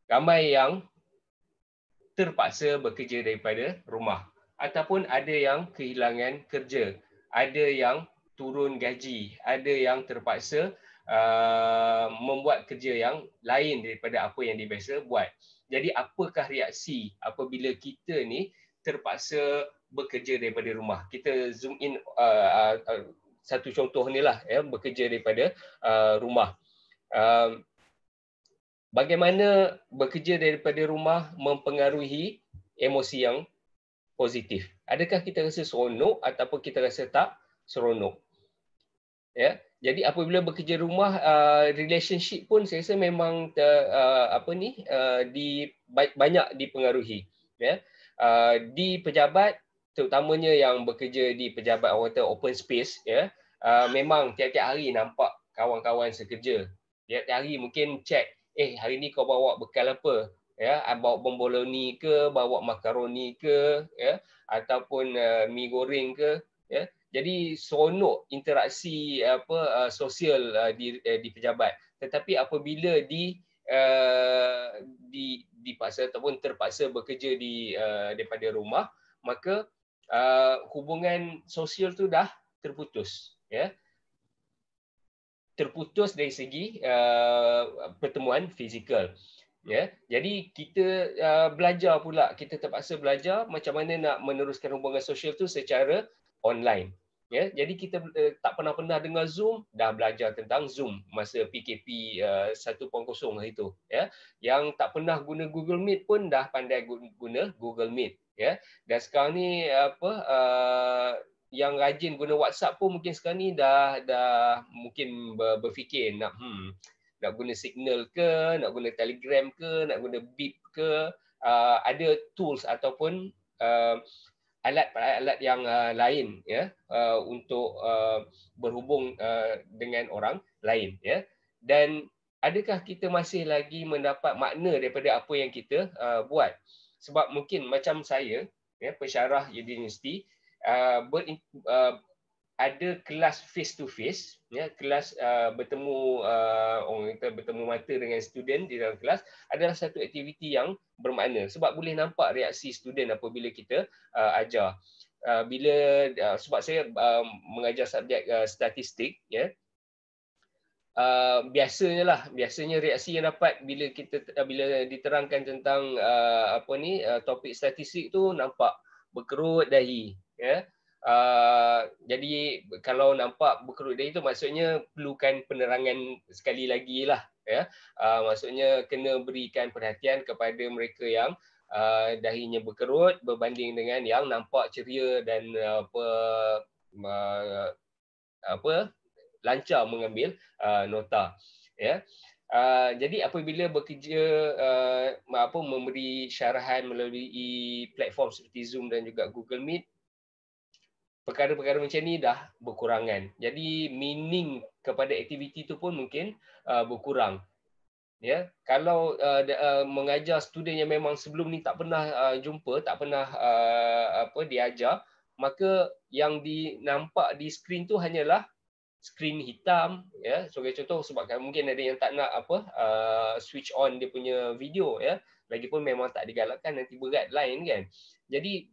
Ramai yang terpaksa bekerja daripada rumah ataupun ada yang kehilangan kerja, ada yang turun gaji, ada yang terpaksa membuat kerja yang lain daripada apa yang dia biasa buat. Jadi apakah reaksi apabila kita ni terpaksa bekerja daripada rumah? Kita zoom in satu contoh ni lah ya, bekerja daripada rumah. Bagaimana bekerja daripada rumah mempengaruhi emosi yang positif? Adakah kita rasa seronok ataupun kita rasa tak seronok? Ya, jadi apabila bekerja rumah, relationship pun saya rasa memang banyak dipengaruhi. Ya, di pejabat, terutamanya yang bekerja di pejabat orang kata open space, ya, memang tiap-tiap hari nampak kawan-kawan sekerja. Tiap-tiap hari mungkin check, hari ni kau bawa bekal apa? Ya, bawa bomboloni ke, bawa makaroni ke, ya, ataupun mi goreng ke, ya. Jadi seronok interaksi sosial di pejabat. Tetapi apabila dipaksa ataupun terpaksa bekerja daripada rumah, maka hubungan sosial tu dah terputus, ya. Terputus dari segi pertemuan fizikal. Ya, jadi kita belajar pula, kita terpaksa belajar macam mana nak meneruskan hubungan sosial tu secara online. Ya, jadi kita tak pernah dengar Zoom, dah belajar tentang Zoom masa PKP 1.0 hari tu. Ya, yang tak pernah guna Google Meet pun dah pandai guna Google Meet. Ya, dan sekarang ni yang rajin guna WhatsApp pun mungkin sekarang ni dah mungkin berfikir nak guna Signal ke, nak guna Telegram ke, nak guna Beep ke, ada tools ataupun alat-alat yang lain ya untuk berhubung dengan orang lain ya. Dan adakah kita masih lagi mendapat makna daripada apa yang kita buat? Sebab mungkin macam saya ya, pensyarah universiti, ada kelas face to face, ya, kelas bertemu orang kata bertemu mata dengan student di dalam kelas adalah satu aktiviti yang bermakna sebab boleh nampak reaksi student apabila kita ajar. Sebab saya mengajar subjek statistik, ya. Biasanya reaksi yang dapat bila diterangkan tentang topik statistik tu nampak berkerut dahi, ya. Jadi kalau nampak berkerut dahi tu maksudnya perlukan penerangan sekali lagi lah, ya. Maksudnya kena berikan perhatian kepada mereka yang dahinya berkerut berbanding dengan yang nampak ceria dan lancar mengambil nota, ya. Jadi apabila bekerja memberi syarahan melalui platform seperti Zoom dan juga Google Meet, perkara-perkara macam ni dah berkurangan. Jadi meaning kepada aktiviti tu pun mungkin berkurang. Ya, kalau mengajar student yang memang sebelum ni tak pernah jumpa, tak pernah diajar, maka yang nampak di skrin tu hanyalah skrin hitam, ya. Sebagai contoh, sebab mungkin ada yang tak nak switch on dia punya video, ya. Lagipun memang tak digalakkan, nanti berat lain kan. Jadi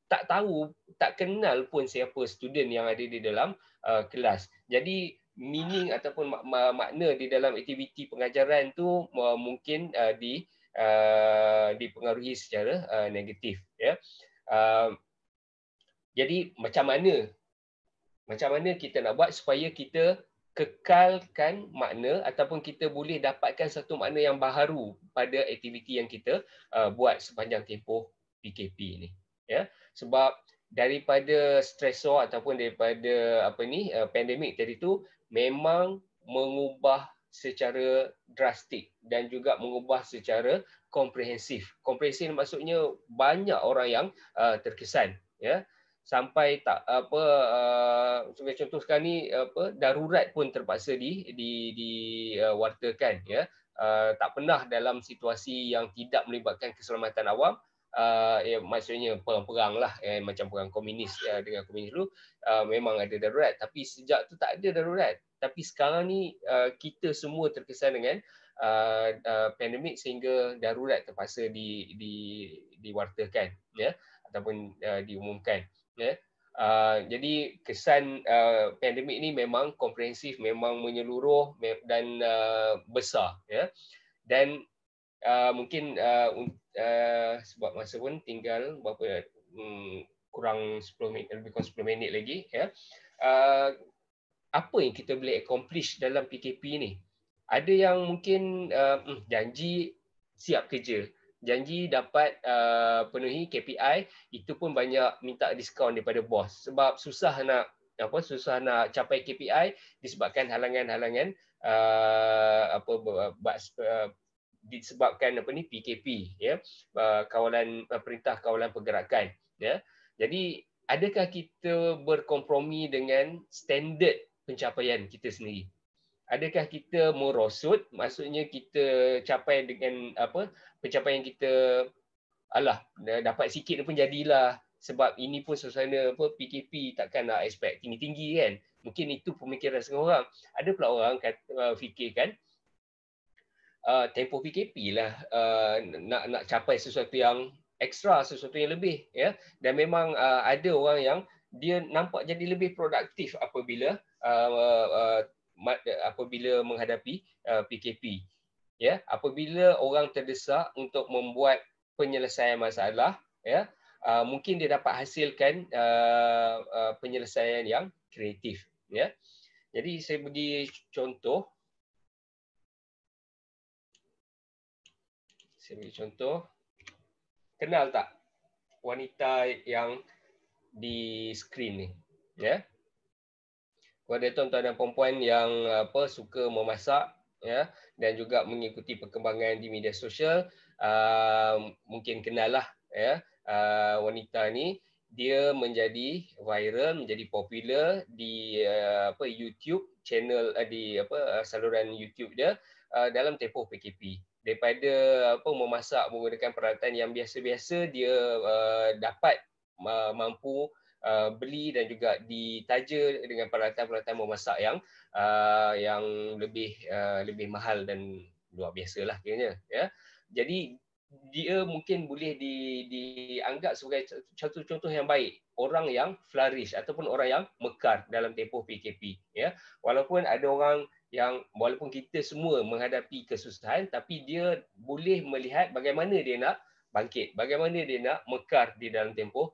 tak tahu, tak kenal pun siapa student yang ada di dalam kelas. Jadi meaning ataupun makna di dalam aktiviti pengajaran tu mungkin dipengaruhi secara negatif, ya. Jadi macam mana kita nak buat supaya kita kekalkan makna ataupun kita boleh dapatkan satu makna yang baharu pada aktiviti yang kita buat sepanjang tempoh PKP ni, ya. Sebab daripada stresor ataupun daripada pandemik tadi tu memang mengubah secara drastik dan juga mengubah secara komprehensif. Komprehensif maksudnya banyak orang yang terkesan, ya. sampai tak apa sebagai contoh sekarang ni darurat pun terpaksa wartakan ya. Tak pernah dalam situasi yang tidak melibatkan keselamatan awam, maksudnya perang lah, macam perang komunis dengan komunis dulu, memang ada darurat, tapi sejak tu tak ada darurat. Tapi sekarang ni kita semua terkesan dengan pandemik sehingga darurat terpaksa diwartakan ya, ataupun diumumkan ya. Jadi kesan pandemik ni memang komprehensif, memang menyeluruh dan besar ya. Dan mungkin sebab masa pun tinggal berapa kurang 10 minit, lebih kurang 10 minit lagi ya. Apa yang kita boleh accomplish dalam PKP ni? Ada yang mungkin janji siap kerja, janji dapat penuhi KPI, itu pun banyak minta diskaun daripada bos sebab susah nak capai KPI disebabkan halangan-halangan disebabkan PKP ya, perintah kawalan pergerakan ya. Jadi adakah kita berkompromi dengan standard pencapaian kita sendiri? Adakah kita merosot, maksudnya kita capai dengan pencapaian kita, dapat sikit pun jadilah sebab ini pun suasana PKP, takkan nak expect tinggi-tinggi kan. Mungkin itu pemikiran setengah orang. Ada pula orang fikirkan tempoh PKP lah nak capai sesuatu yang ekstra, sesuatu yang lebih ya. Dan memang ada orang yang dia nampak jadi lebih produktif apabila menghadapi PKP ya. Apabila orang terdesak untuk membuat penyelesaian masalah ya, mungkin dia dapat hasilkan penyelesaian yang kreatif ya. Jadi saya bagi contoh. Kenal tak wanita yang di skrin ni ya? Kepada tuan-tuan dan puan-puan yang suka memasak ya, dan juga mengikuti perkembangan di media sosial, mungkin kenal lah ya, wanita ni dia menjadi viral, menjadi popular di YouTube channel, di saluran YouTube dia dalam tempoh PKP. Daripada memasak menggunakan peralatan yang biasa-biasa, dia dapat mampu beli dan juga ditaja dengan peralatan-peralatan memasak yang lebih mahal dan luar biasalah kiranya ya. Jadi dia mungkin boleh dianggap sebagai contoh yang baik, orang yang flourish ataupun orang yang mekar dalam tempoh PKP ya. Walaupun ada orang yang walaupun kita semua menghadapi kesusahan, tapi dia boleh melihat bagaimana dia nak bangkit, bagaimana dia nak mekar di dalam tempoh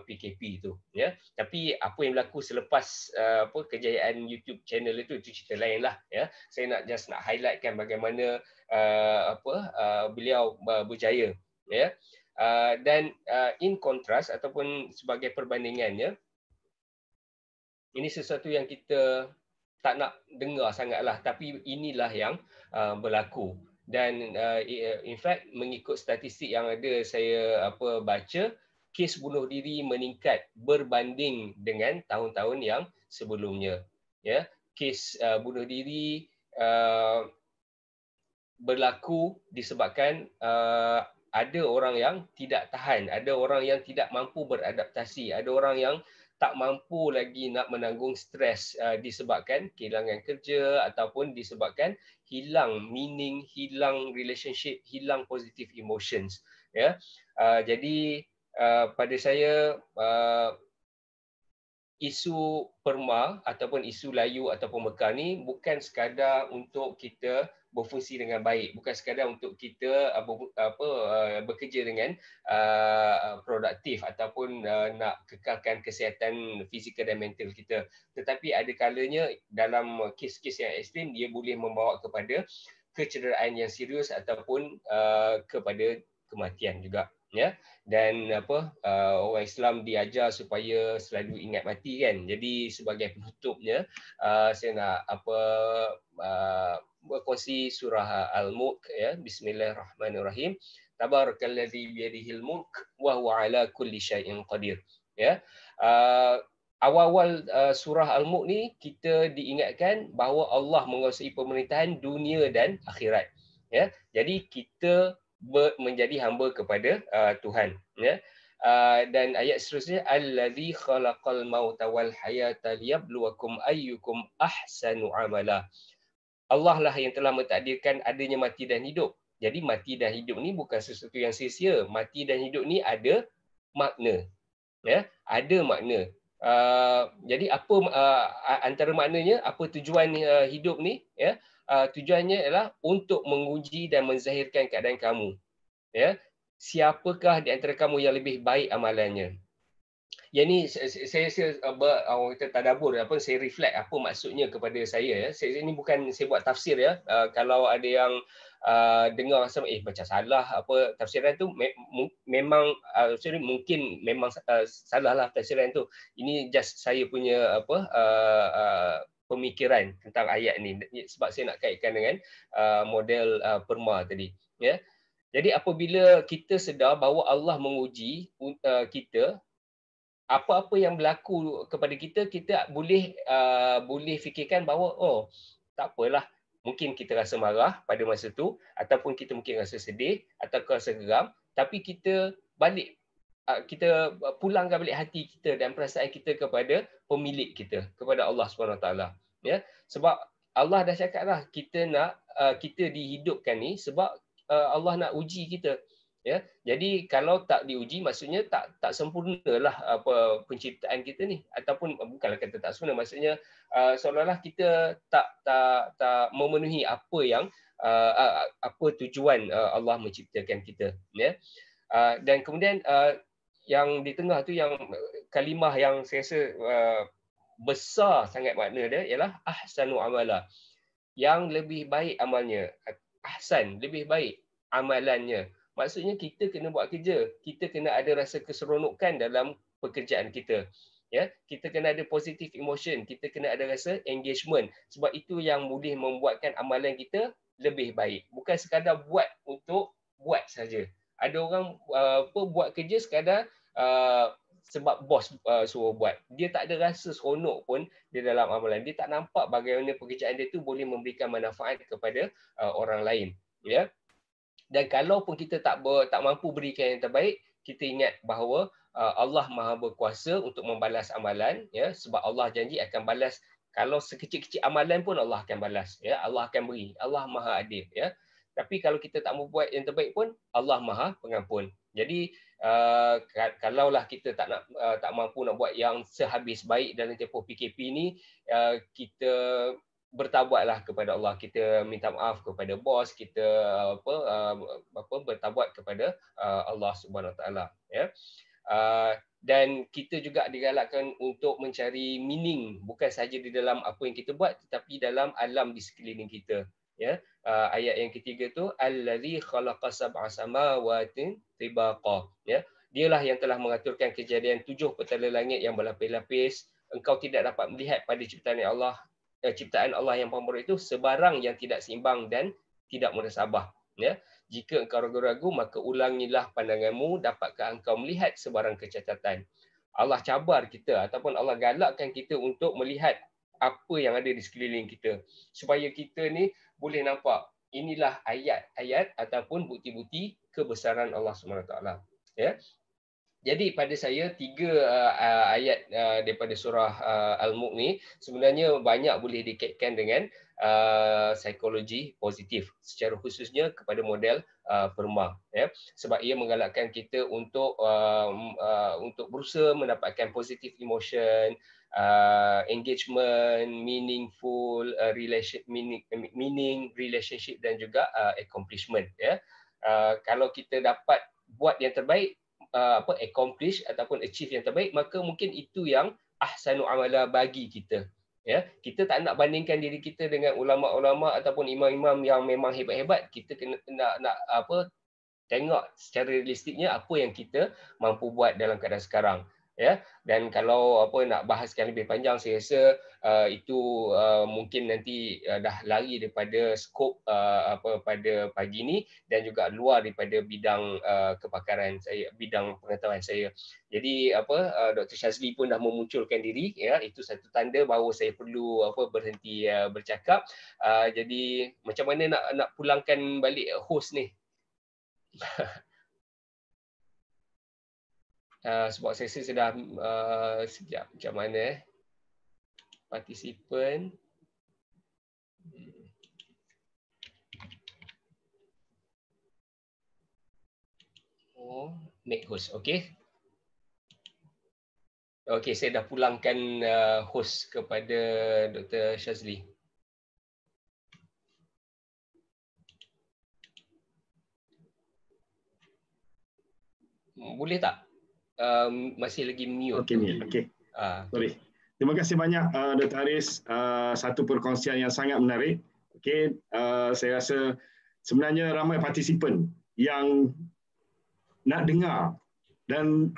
PKP itu ya. Tapi apa yang berlaku selepas kejayaan YouTube channel itu cerita lain lah ya. Saya nak highlightkan bagaimana beliau berjaya ya. Dan in contrast ataupun sebagai perbandingannya, ini sesuatu yang kita tak nak dengar sangatlah, tapi inilah yang berlaku. Dan in fact mengikut statistik yang ada saya baca, kes bunuh diri meningkat berbanding dengan tahun-tahun yang sebelumnya ya. Kes bunuh diri berlaku disebabkan ada orang yang tidak tahan, ada orang yang tidak mampu beradaptasi, ada orang yang tak mampu lagi nak menanggung stres disebabkan kehilangan kerja ataupun disebabkan hilang meaning, hilang relationship, hilang positive emotions ya. Jadi pada saya isu perma ataupun isu layu ataupun mekar ni bukan sekadar untuk kita berfungsi dengan baik, bukan sekadar untuk kita bekerja dengan produktif ataupun nak kekalkan kesihatan fizikal dan mental kita, tetapi ada kalanya dalam kes-kes yang ekstrim dia boleh membawa kepada kecederaan yang serius ataupun kepada kematian juga ya. Dan orang Islam diajar supaya selalu ingat mati kan. Jadi sebagai penutupnya saya nak berkongsi surah Al-Mulk ya. Bismillahirrahmanirrahim. Tabarakalladzi biyadihil mulk wa huwa ala kulli syai'in qadir Ya. Awal-awal surah Al-Mulk ni kita diingatkan bahawa Allah menguasai pemerintahan dunia dan akhirat. Ya. Jadi kita menjadi hamba kepada Tuhan. Ya. Dan ayat seterusnya, allazi khalaqal mauta wal hayata liyabluwakum ayyukum ahsanu amala. Allah lah yang telah mentakdirkan adanya mati dan hidup. Jadi mati dan hidup ni bukan sesuatu yang sia-sia. Mati dan hidup ni ada makna. Ya, ada makna. Jadi apa antara maknanya, apa tujuan hidup ni? Ya, tujuannya adalah untuk menguji dan menzahirkan keadaan kamu. Ya, siapakah di antara kamu yang lebih baik amalannya? Yang ni saya kita tadabbur, saya reflect apa maksudnya kepada saya. Ya, ini bukan saya buat tafsir ya. Kalau ada yang dengar rasa macam salah apa tafsiran tu, memang mungkin memang salah lah tafsiran tu. Ini just saya punya pemikiran tentang ayat ni, sebab saya nak kaitkan dengan model perma tadi. Ya. Jadi apabila kita sedar bahawa Allah menguji kita, apa-apa yang berlaku kepada kita, kita boleh fikirkan bahawa tak apalah, mungkin kita rasa marah pada masa tu, ataupun kita mungkin rasa sedih atau rasa geram, tapi kita kita pulangkan balik hati kita dan perasaan kita kepada pemilik kita, kepada Allah SWT. Ya, sebab Allah dah cakap dah, kita dihidupkan ni sebab Allah nak uji kita. Ya, jadi kalau tak diuji, maksudnya tak sempurnalah apa penciptaan kita ni, ataupun bukanlah kata tak sempurna, maksudnya seolah-olah kita tak memenuhi apa yang apa tujuan Allah menciptakan kita. Ya, dan kemudian yang di tengah tu, yang kalimah yang saya rasa besar sangat makna dia ialah ahsanu amala, yang lebih baik amalnya. Ahsan, lebih baik amalannya. Maksudnya kita kena buat kerja, kita kena ada rasa keseronokan dalam pekerjaan kita. Ya, kita kena ada positive emotion, kita kena ada rasa engagement, sebab itu yang boleh membuatkan amalan kita lebih baik. Bukan sekadar buat untuk buat saja. Ada orang buat kerja sekadar sebab bos suruh buat. Dia tak ada rasa seronok pun di dalam amalan. Dia tak nampak bagaimana pekerjaan dia tu boleh memberikan manfaat kepada orang lain. Ya. Dan kalaupun kita tak mampu berikan yang terbaik, kita ingat bahawa Allah Maha berkuasa untuk membalas amalan. Ya, sebab Allah janji akan balas. Kalau sekecil-kecil amalan pun Allah akan balas. Ya, Allah akan beri. Allah Maha adil. Ya. Tapi kalau kita tak mampu buat yang terbaik pun, Allah Maha pengampun. Jadi kalaulah kita tak mampu nak buat yang sehabis baik dalam tempoh PKP ni, kita bertaubatlah kepada Allah, kita minta maaf kepada bos, kita bertaubat kepada Allah Subhanahu Wa Taala. Ya. Dan kita juga digalakkan untuk mencari meaning, bukan saja di dalam apa yang kita buat, tetapi dalam alam di sekeliling kita. Ya. Ayat yang ketiga tu, allazi khalaqa sab'a samawati tibaqa. Ya. Dialah yang telah mengaturkan kejadian 7 petala langit yang berlapis-lapis. Engkau tidak dapat melihat pada ciptaan Allah yang pemurah itu sebarang yang tidak seimbang dan tidak muhasabah. Ya, jika engkau ragu-ragu, maka ulangilah pandanganmu, dapatkah engkau melihat sebarang kecacatan. Allah cabar kita ataupun Allah galakkan kita untuk melihat apa yang ada di sekeliling kita, supaya kita ni boleh nampak inilah ayat-ayat ataupun bukti-bukti kebesaran Allah SWT. Ya. Jadi pada saya 3 ayat daripada surah Al-Mulk ni sebenarnya banyak boleh dikaitkan dengan psikologi positif, secara khususnya kepada model perma. Ya. Sebab ia menggalakkan kita untuk berusaha mendapatkan positive emotion, engagement, meaningful relationship dan juga accomplishment. Ya. Kalau kita dapat buat yang terbaik, accomplish ataupun achieve yang terbaik, maka mungkin itu yang ahsanu amala bagi kita. Ya, kita tak nak bandingkan diri kita dengan ulama-ulama ataupun imam-imam yang memang hebat-hebat. Kita kena nak tengok secara realistiknya apa yang kita mampu buat dalam keadaan sekarang. ya. Dan kalau apa nak bahaskan lebih panjang, saya rasa itu mungkin nanti dah lari daripada skop apa pada pagi ini dan juga luar daripada bidang kepakaran saya, bidang pengetahuan saya. Jadi apa Dr. Shazli pun dah memunculkan diri, ya, itu satu tanda bahawa saya perlu apa berhenti bercakap. Jadi macam mana nak pulangkan balik host ni? Sebab sesi sudah sekejap macam mana partisipan. Oh, make host. Okey. Okey, saya dah pulangkan host kepada Dr. Shazli. Boleh tak? Masih lagi mute. Okey, mute. Okey. Sorry. Terima kasih banyak Dr. Haris. Satu perkongsian yang sangat menarik. Okey, saya rasa sebenarnya ramai partisipan yang nak dengar dan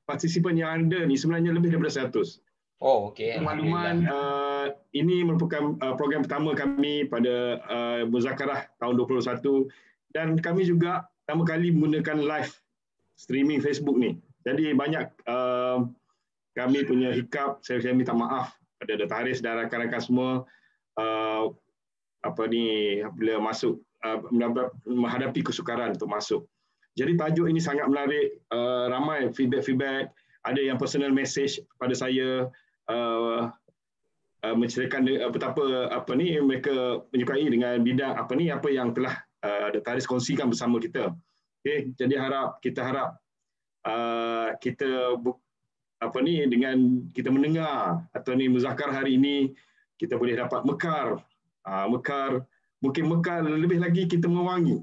partisipan yang ada ni sebenarnya lebih daripada 100. Oh, okey. Makluman ini merupakan program pertama kami pada Muzakarah tahun 2021 dan kami juga pertama kali menggunakan live streaming Facebook ni. Jadi banyak kami punya hiccup, saya minta maaf pada Dr. Haris dan rakan-rakan semua bila masuk menghadapi kesukaran untuk masuk. Jadi tajuk ini sangat menarik, ramai feedback, ada yang personal message pada saya menceritakan betapa mereka menyukai dengan bidang apa yang telah Dr. Haris kongsikan bersama kita. Okay, jadi kita harap kita dengan kita mendengar atau ni muzakarah hari ini kita boleh dapat mekar, mungkin mekar lebih lagi kita mewangi.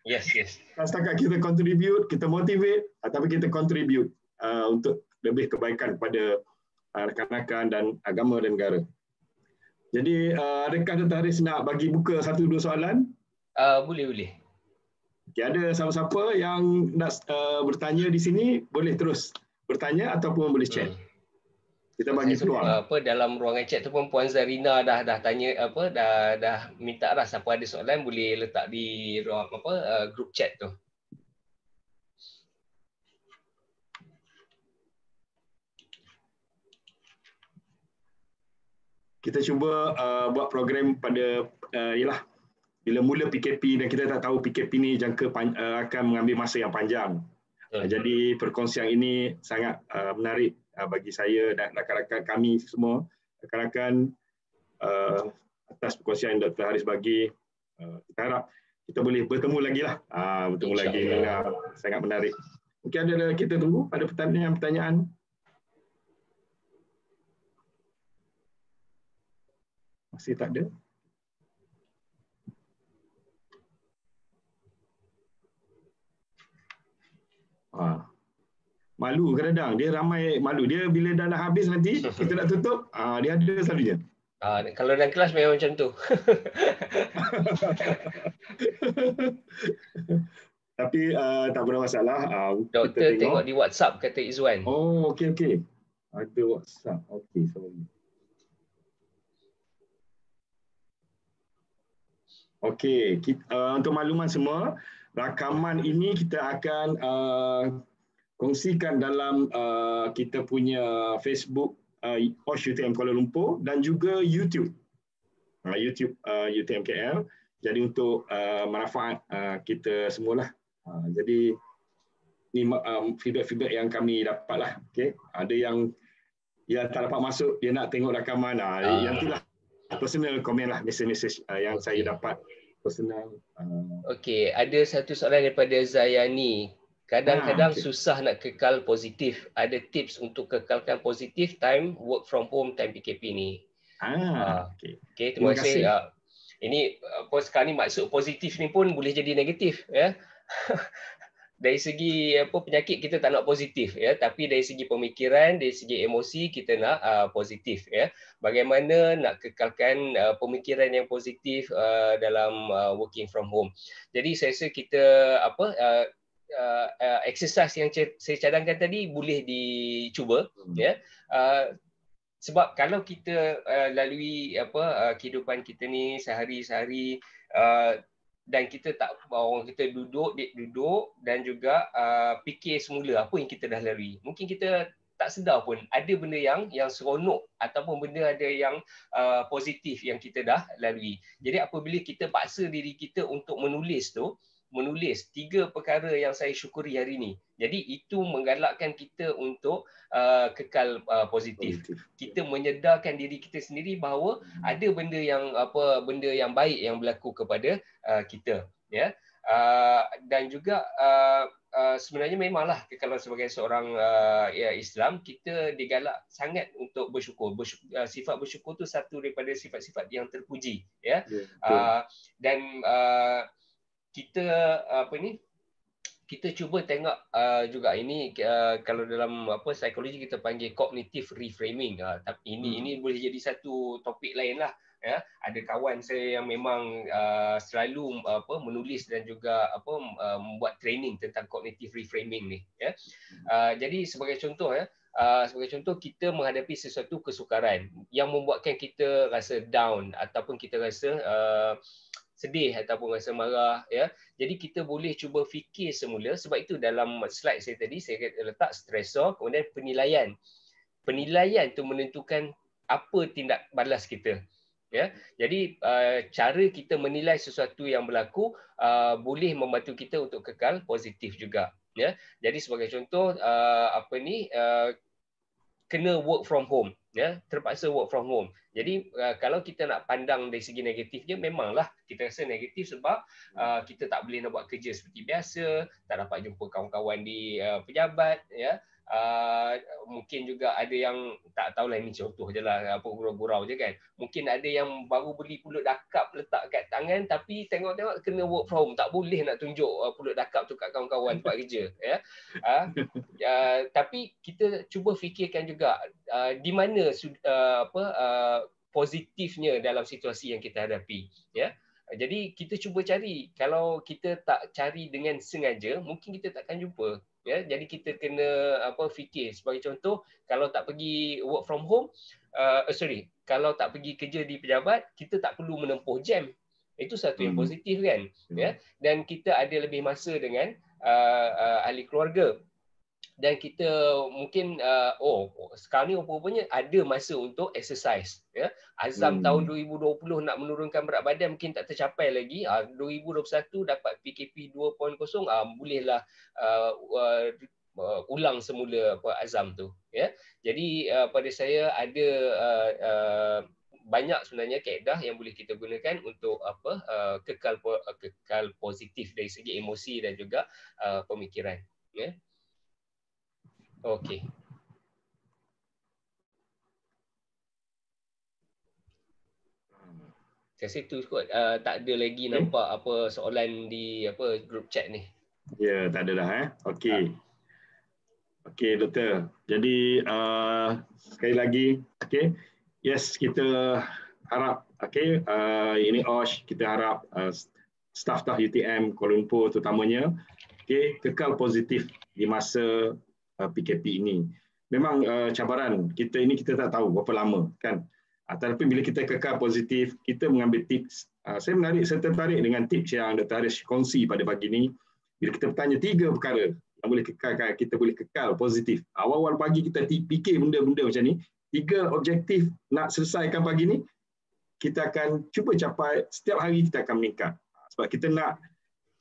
Yes. Tak setakat kita contribute, kita motivate, tapi kita contribute untuk lebih kebaikan kepada rakan-rakan dan agama dan negara. Jadi adakah Dr. Haris nak bagi buka 1-2 soalan? Boleh. Okay, ada siapa-siapa yang nak bertanya di sini, boleh terus bertanya ataupun boleh chat. Kita bagi peluang. Dalam ruangan chat tu pun Puan Zarina dah tanya dah minta dah siapa ada soalan boleh letak di ruang group chat tu. Kita cuba buat program pada bila mula PKP dan kita tak tahu PKP ni akan mengambil masa yang panjang. Jadi perkongsian ini sangat menarik bagi saya dan rakan-rakan kami semua. Rakan-rakan atas perkongsian yang Dr. Haris bagi, kita harap kita boleh bertemu lagi lah. Bertemu lagi, sangat menarik. Mungkin ada kita tunggu ada pertanyaan. Masih tak ada? Malu kadang-kadang, dia ramai malu. Dia bila dah nak habis nanti, kita nak tutup, dia ada selalunya. Kalau dalam kelas memang macam tu. Tapi tak ada masalah. Doktor tengok di WhatsApp kata Izwan. Oh, okey. Ada WhatsApp. Okey, sorry. Okey, untuk makluman semua, rakaman ini kita akan kongsikan dalam kita punya Facebook OSH UTM Kuala Lumpur dan juga YouTube. YouTube UTM KL. Jadi untuk manfaat kita semualah. Jadi ni feedback yang kami dapatlah. Okey, ada yang tak dapat masuk, dia nak tengok rakaman. Yang itulah personal komen lah, message yang saya dapat personal. Okey, ada satu soalan daripada Zayani. Kadang-kadang susah nak kekal positif. Ada tips untuk kekalkan positif time work from home, time PKP ni? Okey, terima kasih. Ini sekarang ni maksud positif ni pun boleh jadi negatif, ya. Dari segi penyakit kita tak nak positif, ya, tapi dari segi pemikiran, dari segi emosi kita nak positif, ya. Bagaimana nak kekalkan pemikiran yang positif dalam working from home. Jadi saya rasa kita exercise yang saya cadangkan tadi boleh dicuba, ya. Sebab kalau kita lalui kehidupan kita ni sehari-hari, dan kita tak, orang kita duduk dan juga fikir semula apa yang kita dah lalui. Mungkin kita tak sedar pun ada benda yang seronok ataupun benda ada yang positif yang kita dah lalui. Jadi apabila kita paksa diri kita untuk menulis 3 perkara yang saya syukuri hari ini. Jadi itu menggalakkan kita untuk kekal positif. Kita menyedarkan diri kita sendiri bahawa ada benda yang baik yang berlaku kepada kita, ya. Dan juga sebenarnya memanglah kalau sebagai seorang Islam, kita digalak sangat untuk bersyukur. Sifat bersyukur tu satu daripada sifat-sifat yang terpuji, ya. Dan kita cuba tengok juga ini, kalau dalam psikologi kita panggil cognitive reframing. Tapi ini boleh jadi satu topik lain lah, ya. Ada kawan saya yang memang selalu menulis dan juga membuat training tentang cognitive reframing ni, ya. Jadi sebagai contoh, ya, kita menghadapi sesuatu kesukaran yang membuatkan kita rasa down ataupun kita rasa sedih ataupun rasa marah, ya. Jadi kita boleh cuba fikir semula. Sebab itu dalam slide saya tadi saya letak stresor, kemudian penilaian. Penilaian tu menentukan apa tindak balas kita, ya. Jadi cara kita menilai sesuatu yang berlaku boleh membantu kita untuk kekal positif juga, ya. Jadi sebagai contoh, kena work from home, ya, terpaksa work from home. Jadi kalau kita nak pandang dari segi negatifnya, memanglah kita rasa negatif sebab kita tak boleh nak buat kerja seperti biasa, tak dapat jumpa kawan-kawan di pejabat, ya. Mungkin juga ada yang tak tahulah, ini contoh je lah, gurau-gurau je kan. Mungkin ada yang baru beli pulut dakap letak kat tangan, tapi tengok-tengok kena work from home, tak boleh nak tunjuk pulut dakap tu kat kawan-kawan tempat kerja, ya. Tapi kita cuba fikirkan juga di mana positifnya dalam situasi yang kita hadapi, ya. Jadi kita cuba cari. Kalau kita tak cari dengan sengaja, mungkin kita takkan jumpa, ya. Jadi kita kena fikir. Sebagai contoh, kalau tak pergi work from home, kalau tak pergi kerja di pejabat, kita tak perlu menempuh jam. Itu satu yang positif kan, ya. Dan kita ada lebih masa dengan ahli keluarga. Dan kita mungkin sekarang ni rupanya ada masa untuk exercise, ya. Azam tahun 2020 nak menurunkan berat badan mungkin tak tercapai lagi. 2021 dapat PKP 2.0, bolehlah ulang semula azam tu, ya. Jadi pada saya ada banyak sebenarnya kaedah yang boleh kita gunakan untuk kekal positif dari segi emosi dan juga pemikiran, ya. Okey. Saya rasa itu kot. Tak ada lagi nampak apa soalan di group chat ni. Ya, tak ada dah. Okey. Okey, Doktor. Jadi sekali lagi, okey. Yes, kita harap, okey, ini OSH, kita harap staf-staf UTM Kuala Lumpur terutamanya, okey, kekal positif di masa PKP ini. Memang cabaran kita ini kita tak tahu berapa lama, kan. Tetapi bila kita kekal positif, kita mengambil tips. Saya tertarik dengan tips yang Dr. Haris kongsi pada pagi ini. Bila kita bertanya 3 perkara yang boleh kita boleh kekal positif. Awal-awal pagi kita fikir benda-benda macam ni, 3 objektif nak selesaikan pagi ni, kita akan cuba capai. Setiap hari kita akan meningkat. Sebab kita nak,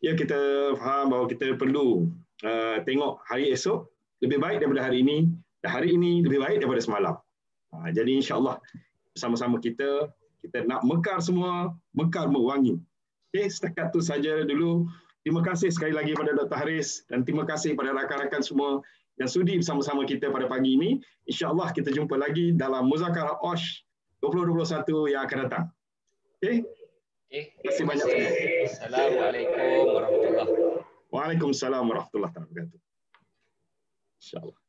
ya, kita faham bahawa kita perlu tengok hari esok lebih baik daripada hari ini, dan hari ini lebih baik daripada semalam. Jadi insya-Allah bersama-sama kita nak mekar semua, mekar mewangi. Okey, setakat tu saja dulu. Terima kasih sekali lagi kepada Dr. Haris dan terima kasih kepada rakan-rakan semua yang sudi bersama-sama kita pada pagi ini. Insya-Allah kita jumpa lagi dalam Muzakarah OSH 2021 yang akan datang. Okey. Terima kasih banyak. Assalamualaikum warahmatullahi wabarakatuh. Waalaikumsalam warahmatullahi wabarakatuh. InsyaAllah.